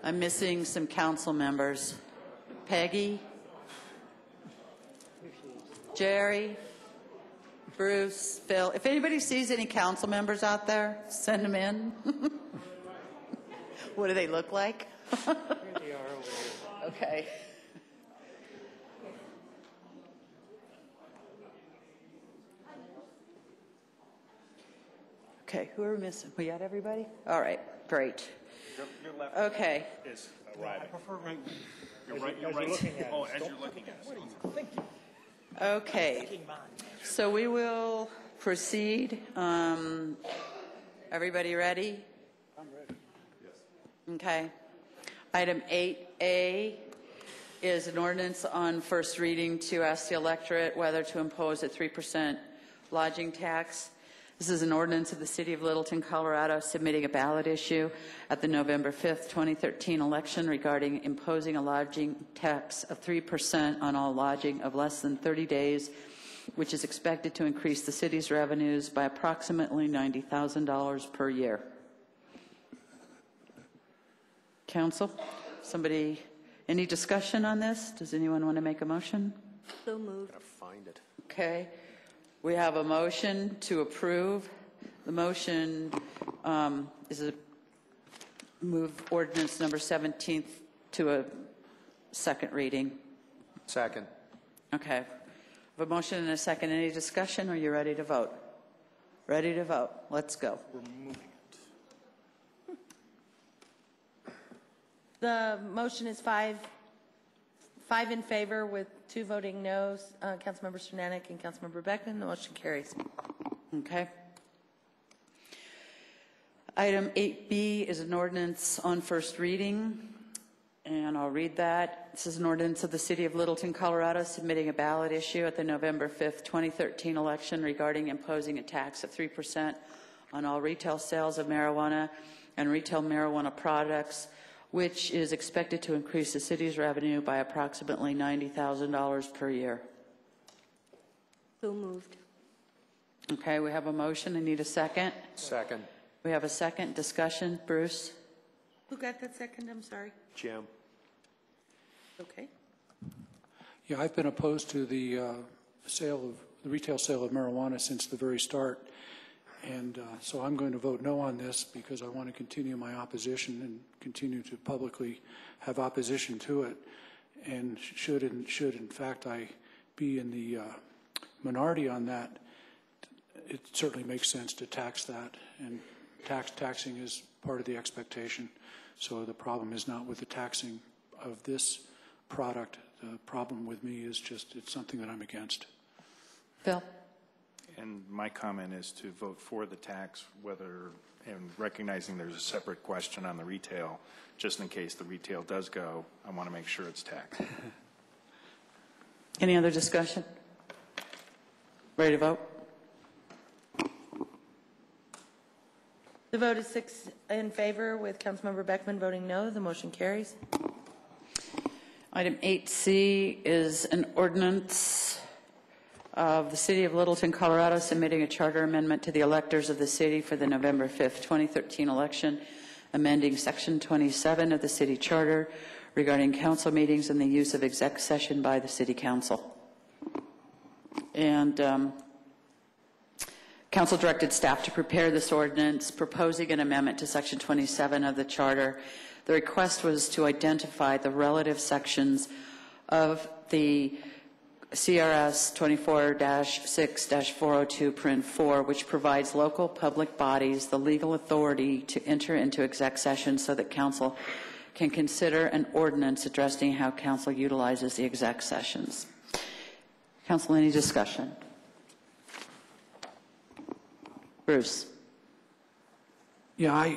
I'm missing some council members. Peggy, Jerry, Bruce, Phil. If anybody sees any council members out there, send them in. What do they look like? Here they are over here. Okay. Okay, who are we missing? We got everybody? All right, great. Your left Okay. is arriving. I prefer right. You're right. You're right. Oh, as you're looking at us. Okay, so we will proceed. Everybody ready? I'm ready. Okay. Item 8A is an ordinance on first reading to ask the electorate whether to impose a 3% lodging tax. This is an ordinance of the City of Littleton, Colorado, submitting a ballot issue at the November 5th, 2013 election regarding imposing a lodging tax of 3% on all lodging of less than 30 days, which is expected to increase the city's revenues by approximately $90,000 per year. Council, somebody, any discussion on this? Does anyone want to make a motion? So moved. Gotta find it. Okay. We have a motion to approve. The motion is a move ordinance number 17th to a second reading. Second. Okay. We have a motion and a second. Any discussion? Or are you ready to vote? Ready to vote. Let's go. We're moving it. The motion is five in favor with 2 voting noes, Councilmember Cernanek and Councilmember Beckman. The motion carries. Okay. Item 8B is an ordinance on first reading, and I'll read that. This is an ordinance of the City of Littleton, Colorado, submitting a ballot issue at the November 5th, 2013 election regarding imposing a tax of 3% on all retail sales of marijuana and retail marijuana products, which is expected to increase the city's revenue by approximately $90,000 per year. So moved. Okay, we have a motion. I need a second. Second. We have a second. Discussion. Bruce? Who got that second? I'm sorry. Jim. Okay. Yeah, I've been opposed to the retail sale of marijuana since the very start. And so I'm going to vote no on this because I want to continue my opposition and continue to publicly have opposition to it. And should in fact I be in the minority on that, it certainly makes sense to tax that. And taxing is part of the expectation. So the problem is not with the taxing of this product. The problem with me is just it's something that I'm against. Phil? And my comment is to vote for the tax, and recognizing there's a separate question on the retail, just in case the retail does go, I want to make sure it's taxed. Any other discussion? Ready to vote? The vote is 6 in favor with Councilmember Beckman voting no. The motion carries. Item 8C is an ordinance of the City of Littleton, Colorado, submitting a charter amendment to the electors of the city for the November 5th, 2013 election, amending Section 27 of the city charter regarding council meetings and the use of exec session by the city council. And council directed staff to prepare this ordinance, proposing an amendment to Section 27 of the charter. The request was to identify the relative sections of the CRS 24-6-402, which provides local public bodies the legal authority to enter into exec session so that council can consider an ordinance addressing how council utilizes the exec sessions. Council, any discussion? Bruce. Yeah,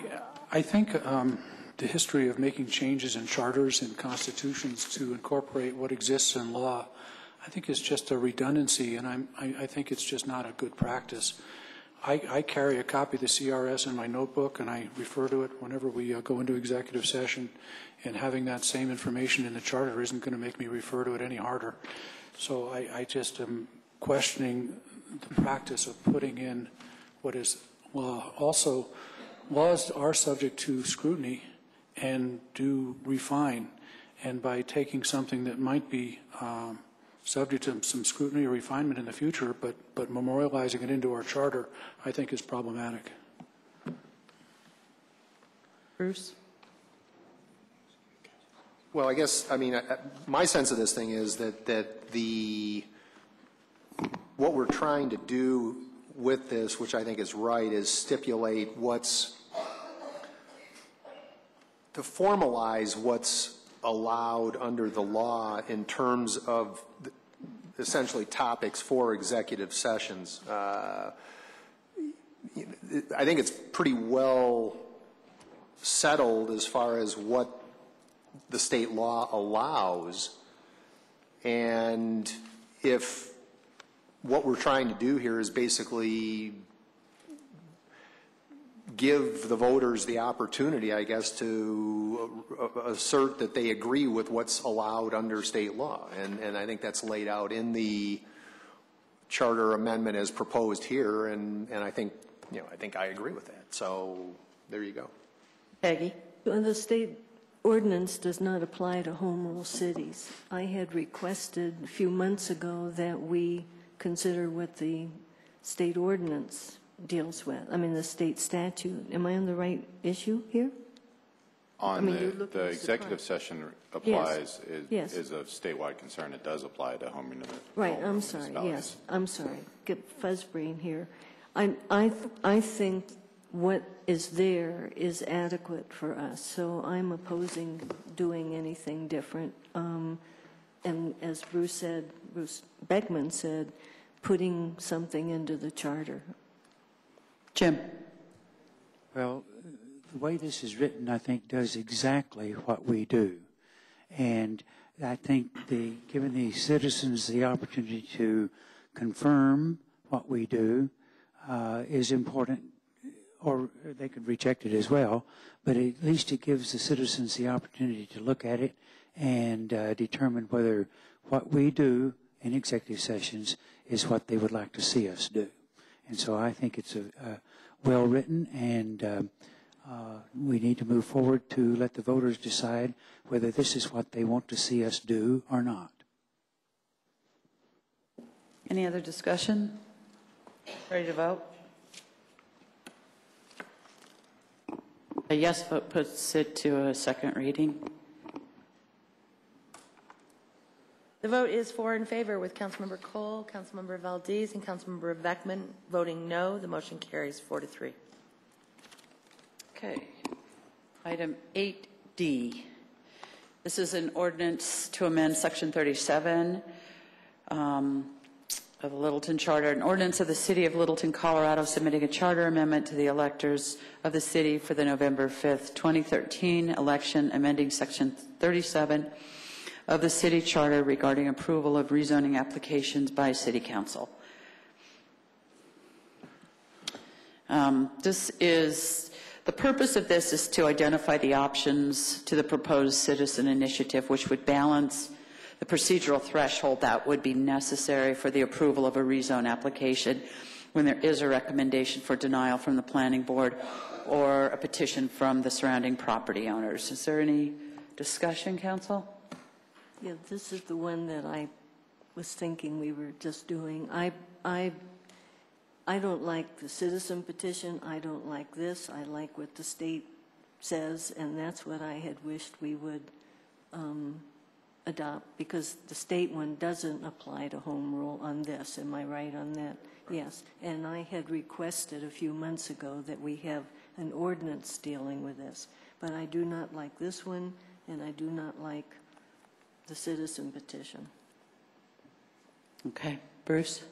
I think the history of making changes in charters and constitutions to incorporate what exists in law, I think is just a redundancy, and I think it's just not a good practice. I carry a copy of the CRS in my notebook, and I refer to it whenever we go into executive session, and having that same information in the charter isn't going to make me refer to it any harder. So I just am questioning the practice of putting in what is law. Also, laws are subject to scrutiny and do refine. And by taking something that might be subject to some scrutiny or refinement in the future, but memorializing it into our charter, I think is problematic. Bruce? Well, I guess, I mean, my sense of this thing is that what we're trying to do with this, which I think is right, is stipulate to formalize what's allowed under the law in terms of essentially topics for executive sessions. I think it's pretty well settled as far as what the state law allows, and if what we're trying to do here is basically give the voters the opportunity, I guess, to assert that they agree with what's allowed under state law. And I think that's laid out in the charter amendment as proposed here, and I think, I think I agree with that. So there you go. Peggy? Well, the state ordinance does not apply to home rule cities. I had requested a few months ago that we consider what the state ordinance deals with. I mean, the state statute. Am I on the right issue here? On the executive session applies, Yes. is a statewide concern. It does apply to home municipalities. Right, I'm sorry, yes, I'm sorry. Get fuzz brain here. I think what is there is adequate for us, so I'm opposing doing anything different. And as Bruce Beckman said, putting something into the charter. Jim? Well, the way this is written, I think, does exactly what we do. And I think giving the citizens the opportunity to confirm what we do is important, or they could reject it as well, but at least it gives the citizens the opportunity to look at it and determine whether what we do in executive sessions is what they would like to see us do. And so I think it's well written, and we need to move forward to let the voters decide whether this is what they want to see us do or not. Any other discussion? Ready to vote? A yes vote puts it to a second reading. The vote is 4 in favor, with Councilmember Cole, Councilmember Valdez, and Councilmember Beckman voting no. The motion carries 4-3. Okay. Item 8D. This is an ordinance to amend Section 37 of the Littleton Charter, an ordinance of the City of Littleton, Colorado, submitting a charter amendment to the electors of the city for the November 5th, 2013 election, amending Section 37 of the city charter regarding approval of rezoning applications by City Council. The purpose of this is to identify the options to the proposed citizen initiative, which would balance the procedural threshold that would be necessary for the approval of a rezone application when there is a recommendation for denial from the planning board or a petition from the surrounding property owners. Is there any discussion, Council? Yeah, this is the one that I was thinking we were just doing. I don't like the citizen petition. I don't like this. I like what the state says, and that's what I had wished we would adopt, because the state one doesn't apply to home rule on this. Am I right on that? Yes. And I had requested a few months ago that we have an ordinance dealing with this. But I do not like this one, and I do not like the citizen petition. Okay. Bruce?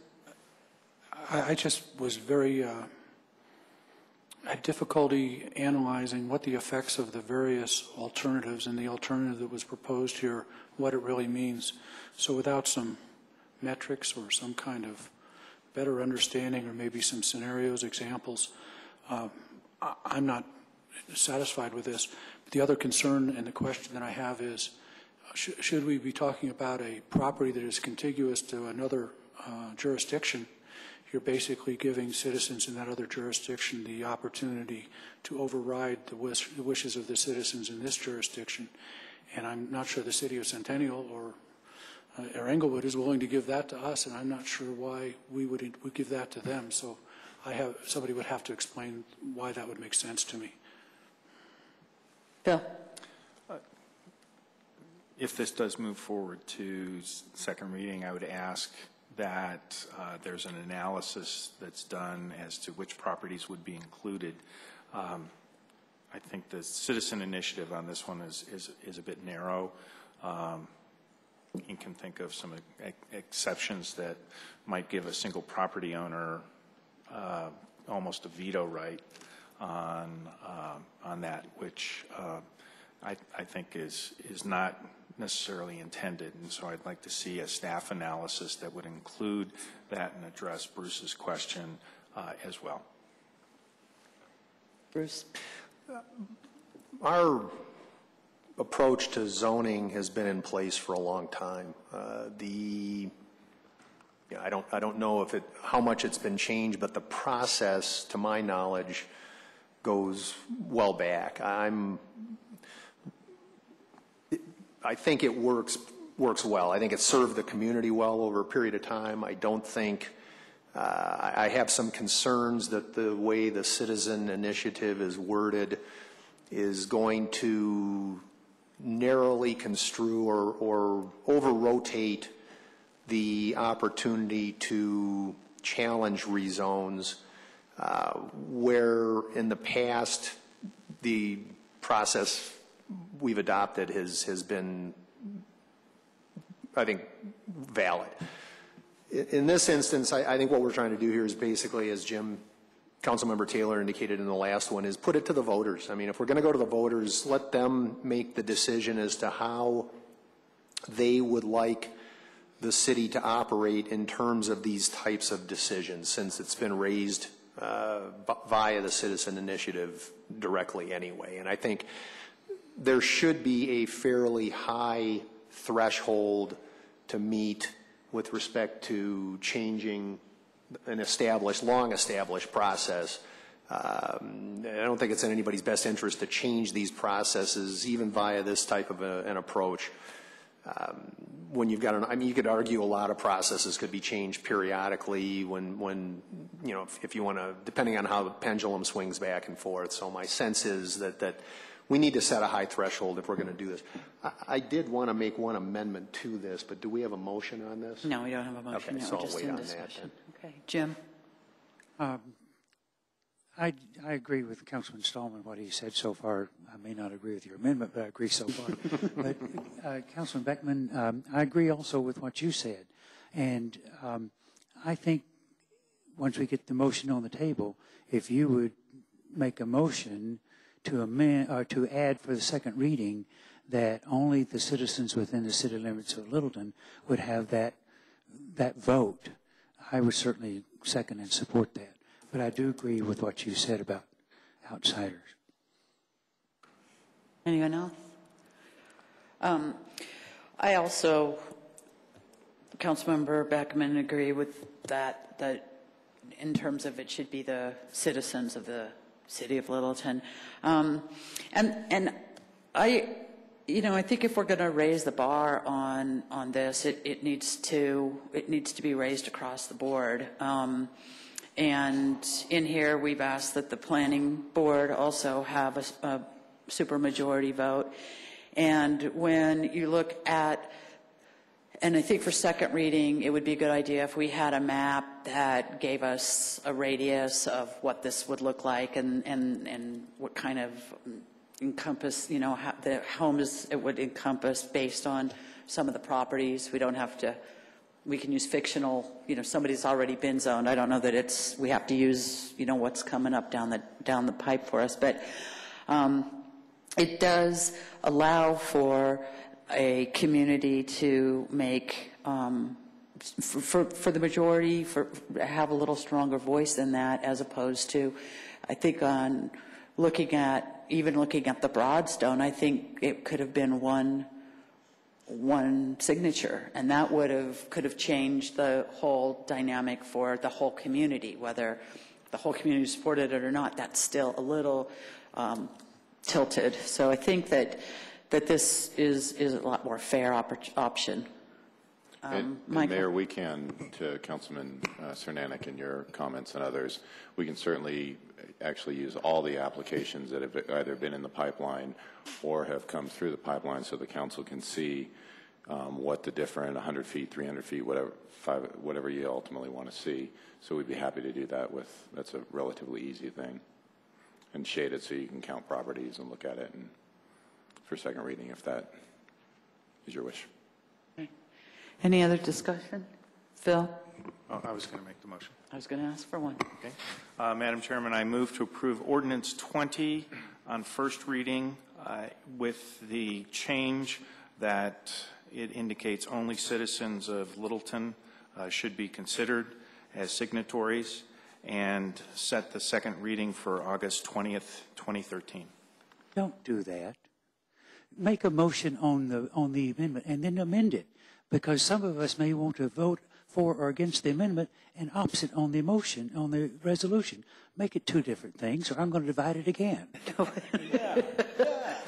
I just was had difficulty analyzing what the effects of the various alternatives and the alternative that was proposed here, what it really means. So without some metrics or some kind of better understanding, or maybe some scenarios, examples, I'm not satisfied with this. But the other concern and the question that I have is, should we be talking about a property that is contiguous to another jurisdiction? you're basically giving citizens in that other jurisdiction the opportunity to override the wishes of the citizens in this jurisdiction. And I'm not sure the city of Centennial or Englewood is willing to give that to us, and I'm not sure why we would give that to them. So somebody would have to explain why that would make sense to me. Bill? If this does move forward to second reading, I would ask that there's an analysis that's done as to which properties would be included. I think the citizen initiative on this one is a bit narrow. You can think of some exceptions that might give a single property owner almost a veto right on that, which I think is not necessarily intended. And so I'd like to see a staff analysis that would include that and address Bruce's question as well. Bruce? Our approach to zoning has been in place for a long time. I don't know how much it's been changed, but the process, to my knowledge, goes well back. I think it works well. I think it served the community well over a period of time. I don't think I have some concerns that the way the citizen initiative is worded is going to narrowly construe or over-rotate the opportunity to challenge rezones, where in the past the process we've adopted has been, I think, valid. In this instance, I think what we're trying to do here is basically, as Councilmember Taylor indicated in the last one, is put it to the voters. I mean, if we're going to go to the voters, let them make the decision as to how they would like the city to operate in terms of these types of decisions, since it's been raised via the citizen initiative directly anyway. And I think there should be a fairly high threshold to meet with respect to changing an long established process. I don't think it's in anybody's best interest to change these processes, even via this type of an approach. When you've got you could argue a lot of processes could be changed periodically when if you want to, depending on how the pendulum swings back and forth. So my sense is that we need to set a high threshold if we're going to do this. I did want to make one amendment to this, but do we have a motion on this? No, we don't have a motion. Okay, No, so we're just I'll wait in on discussion. that then. Okay, Jim? I agree with Councilman Stallman, what he said so far. I may not agree with your amendment, but I agree so far. But Councilman Beckman, I agree also with what you said. And I think once we get the motion on the table, if you would make a motion to amend or to add for the second reading that only the citizens within the city limits of Littleton would have that vote, I would certainly second and support that. But I do agree with what you said about outsiders. Anyone else? I also, Councilmember Beckman, agree with that in terms of it should be the citizens of the city of Littleton. And I think if we're going to raise the bar on this, it needs to be raised across the board. And in here, we've asked that the planning board also have a supermajority vote. And when you look at, and I think for second reading, it would be a good idea if we had a map that gave us a radius of what this would look like and what kind of encompass, how the homes it would encompass based on some of the properties. We don't have to. We can use fictional, somebody's already been zoned. I don't know that we have to use, what's coming up down the pipe for us. But it does allow for a community to make, for the majority, have a little stronger voice than that, as opposed to, I think on looking at the Broadstone, I think it could have been one one signature, and that could have changed the whole dynamic for the whole community. Whether the whole community supported it or not, that's still a little tilted. So I think that this is a lot more fair option. And Mayor, we can, to Councilman Cernanek and your comments and others, we can certainly actually use all the applications that have either been in the pipeline or have come through the pipeline, so the council can see what the different 100 feet, 300 feet, whatever you ultimately want to see. So we'd be happy to do that that's a relatively easy thing. And shade it so you can count properties and look at it and for second reading if that is your wish. Any other discussion? Phil? Oh, I was going to make the motion. I was going to ask for one. Okay. Madam Chairman, I move to approve Ordinance 20 on first reading with the change that it indicates only citizens of Littleton should be considered as signatories, and set the second reading for August 20th, 2013. Don't do that. Make a motion on the amendment and then amend it, because some of us may want to vote for or against the amendment and opposite on the motion, on the resolution. Make it two different things, or I'm going to divide it again.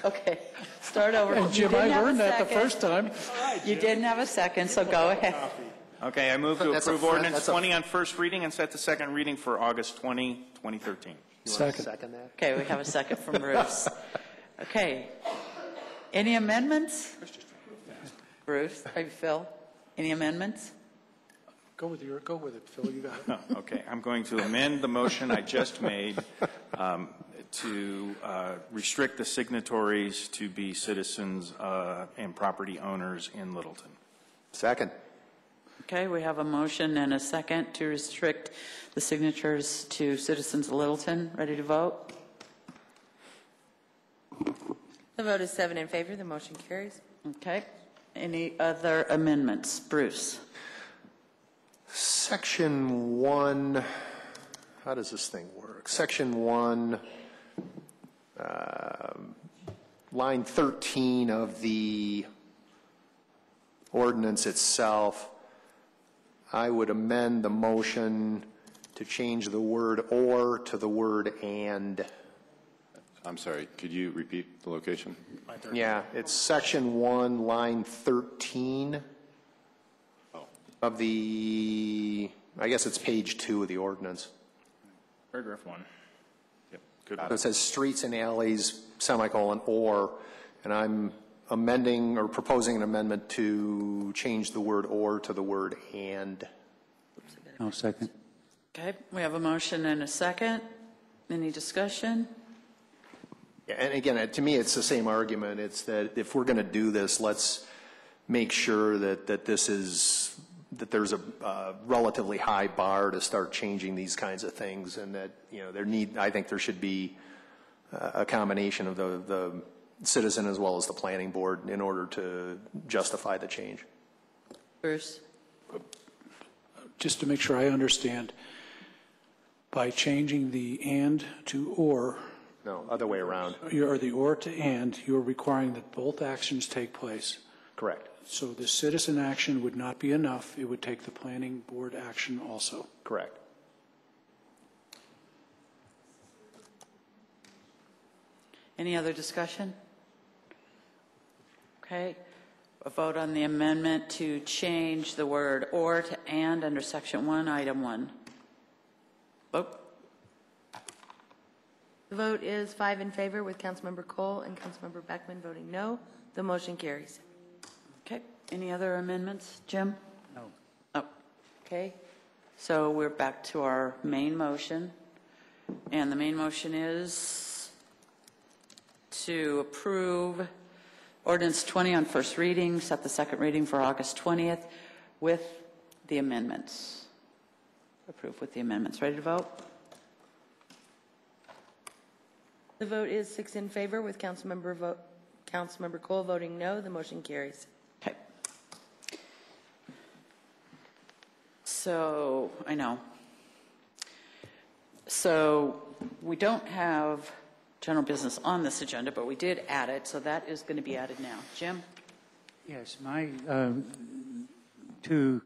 Okay, start over. And Jim, I learned that the first time. You didn't have a second, so go ahead. Okay, I move to approve Ordinance 20 on first reading and set the second reading for August 20, 2013. Second. Okay, we have a second from Bruce. Okay, any amendments? Bruce, maybe Phil, any amendments? Go with it, Phil. You got it. Okay, I'm going to amend the motion I just made to restrict the signatories to be citizens and property owners in Littleton. Second. Okay, we have a motion and a second to restrict the signatures to citizens of Littleton. Ready to vote? The vote is 7 in favor. The motion carries. Okay. Any other amendments? Bruce? Section 1, how does this thing work? Section 1, line 13 of the ordinance itself, I would amend the motion to change the word "or" to the word "and." I'm sorry, could you repeat the location? Yeah, it's section 1, line 13 of the, I guess it's page 2 of the ordinance. Paragraph 1. Yep. Good. So it says streets and alleys, semicolon, or, and I'm amending or proposing an amendment to change the word "or" to the word "and." I'll second. Okay, we have a motion and a second. Any discussion? Yeah, and again, to me, it's the same argument. It's that if we're going to do this, let's make sure that there's a relatively high bar to start changing these kinds of things, and that I think there should be a combination of the citizen as well as the planning board in order to justify the change. Bruce? Just to make sure I understand, by changing the "and" to "or," no, other way around. Or the "or" to "and," you're requiring that both actions take place. Correct. So the citizen action would not be enough. It would take the planning board action also. Correct. Any other discussion? Okay. A vote on the amendment to change the word "or" to "and" under section 1, item 1. Vote. The vote is 5 in favor with Councilmember Cole and Councilmember Beckman voting no. The motion carries. Okay. Any other amendments? Jim? No. Oh, okay. So we're back to our main motion. And the main motion is to approve Ordinance 20 on first reading, set the second reading for August 20th with the amendments. Approved with the amendments. Ready to vote? The vote is 6 in favor with Councilmember Cole voting no. The motion carries. Okay. So, I know. So, we don't have general business on this agenda, but we did add it, so that is going to be added now. Jim? Yes, my two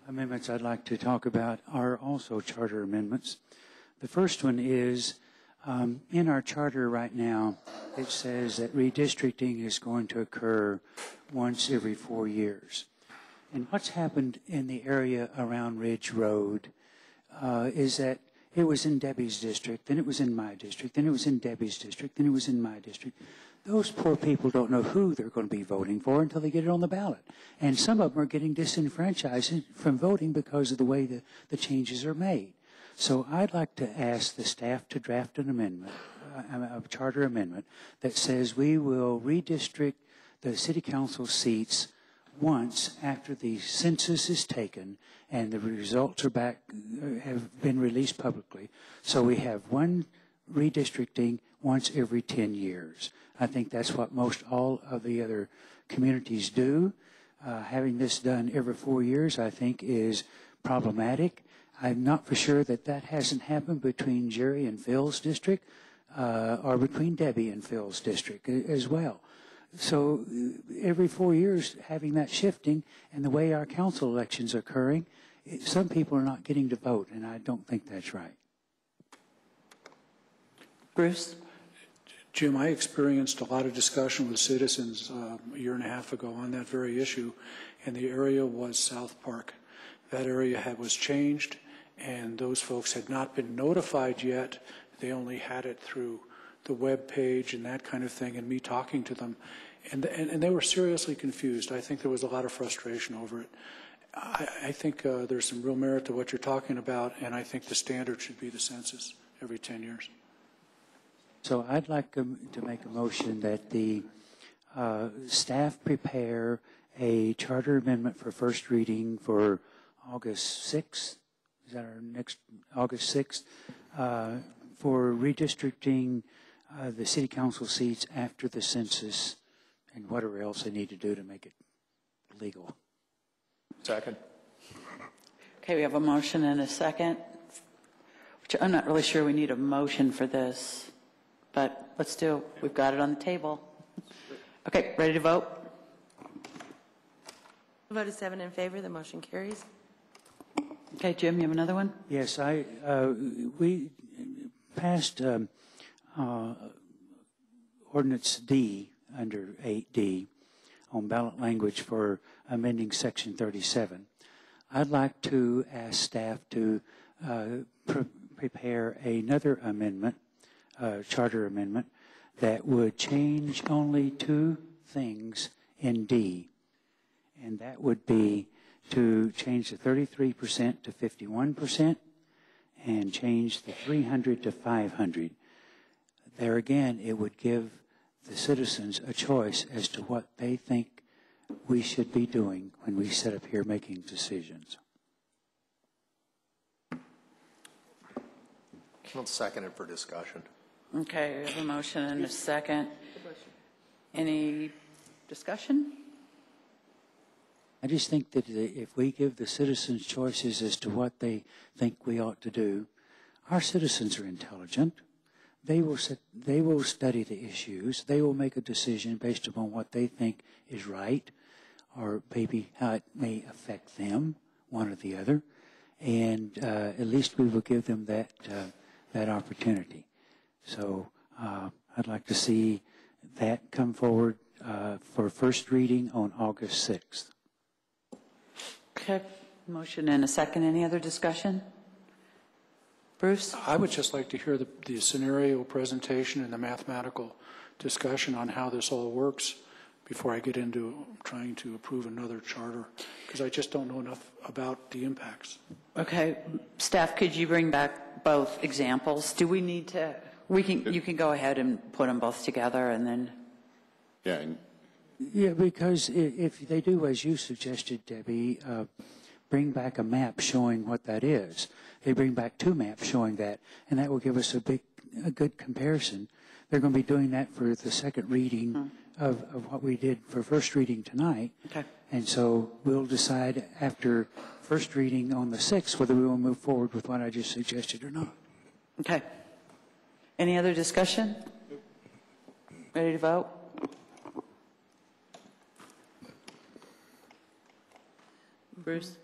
amendments I'd like to talk about are also charter amendments. The first one is in our charter right now, it says that redistricting is going to occur once every 4 years. And what's happened in the area around Ridge Road is that it was in Debbie's district, then it was in my district, then it was in Debbie's district, then it was in my district. Those poor people don't know who they're going to be voting for until they get it on the ballot. And some of them are getting disenfranchised from voting because of the way the changes are made. So I'd like to ask the staff to draft an amendment, a charter amendment, that says we will redistrict the city council seats once after the census is taken and the results are back, have been released publicly. So we have one redistricting once every 10 years. I think that's what most all of the other communities do. Having this done every 4 years, I think, is problematic. I'm not for sure that that hasn't happened between Jerry and Phil's district or between Debbie and Phil's district as well. So every 4 years, having that shifting and the way our council elections are occurring, some people are not getting to vote, and I don't think that's right. Bruce? Jim, I experienced a lot of discussion with citizens a year and a half ago on that very issue, and the area was South Park. That area was changed, and those folks had not been notified yet. They only had it through the web page and that kind of thing, and me talking to them. And they were seriously confused. I think there was a lot of frustration over it. I think there's some real merit to what you're talking about, and I think the standard should be the census every 10 years. So I'd like to make a motion that the staff prepare a charter amendment for first reading for August 6th. Is that our next August 6th? For redistricting the city council seats after the census and whatever else they need to do to make it legal. Second. Okay, we have a motion and a second, which I'm not really sure we need a motion for this, but let's do, we've got it on the table. Okay, ready to vote? The vote is 7 in favor. The motion carries. Okay, Jim, you have another one? Yes, we passed Ordinance D under 8D on ballot language for amending Section 37. I'd like to ask staff to prepare another amendment, charter amendment, that would change only two things in D. And that would be to change the 33% to 51% and change the 300 to 500. There again, it would give the citizens a choice as to what they think we should be doing when we sit up here making decisions. I'll second it for discussion. Okay, we have a motion and a second. Any discussion? I just think that if we give the citizens choices as to what they think we ought to do, our citizens are intelligent. They will study the issues. They will make a decision based upon what they think is right, or maybe how it may affect them, one or the other. And at least we will give them that opportunity. So I'd like to see that come forward for first reading on August 6th. Okay, motion and a second. Any other discussion? Bruce? I would just like to hear the scenario presentation and the mathematical discussion on how this all works before I get into trying to approve another charter, because I just don't know enough about the impacts. Okay, staff, could you bring back both examples? Do we need to, you can go ahead and put them both together and then. Yeah. Yeah, because if they do, as you suggested, Debbie, bring back a map showing what that is. They bring back two maps showing that, and that will give us a good comparison. They're going to be doing that for the second reading of what we did for first reading tonight. Okay. And so we'll decide after first reading on the 6th whether we will move forward with what I just suggested or not. Okay. Any other discussion? Ready to vote? Bruce?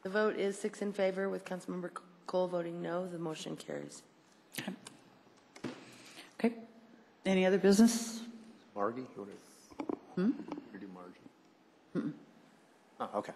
The vote is 6 in favor with Councilmember Cole voting no. The motion carries. Okay. Any other business? Margie, you want to? You do Margie? Oh, okay.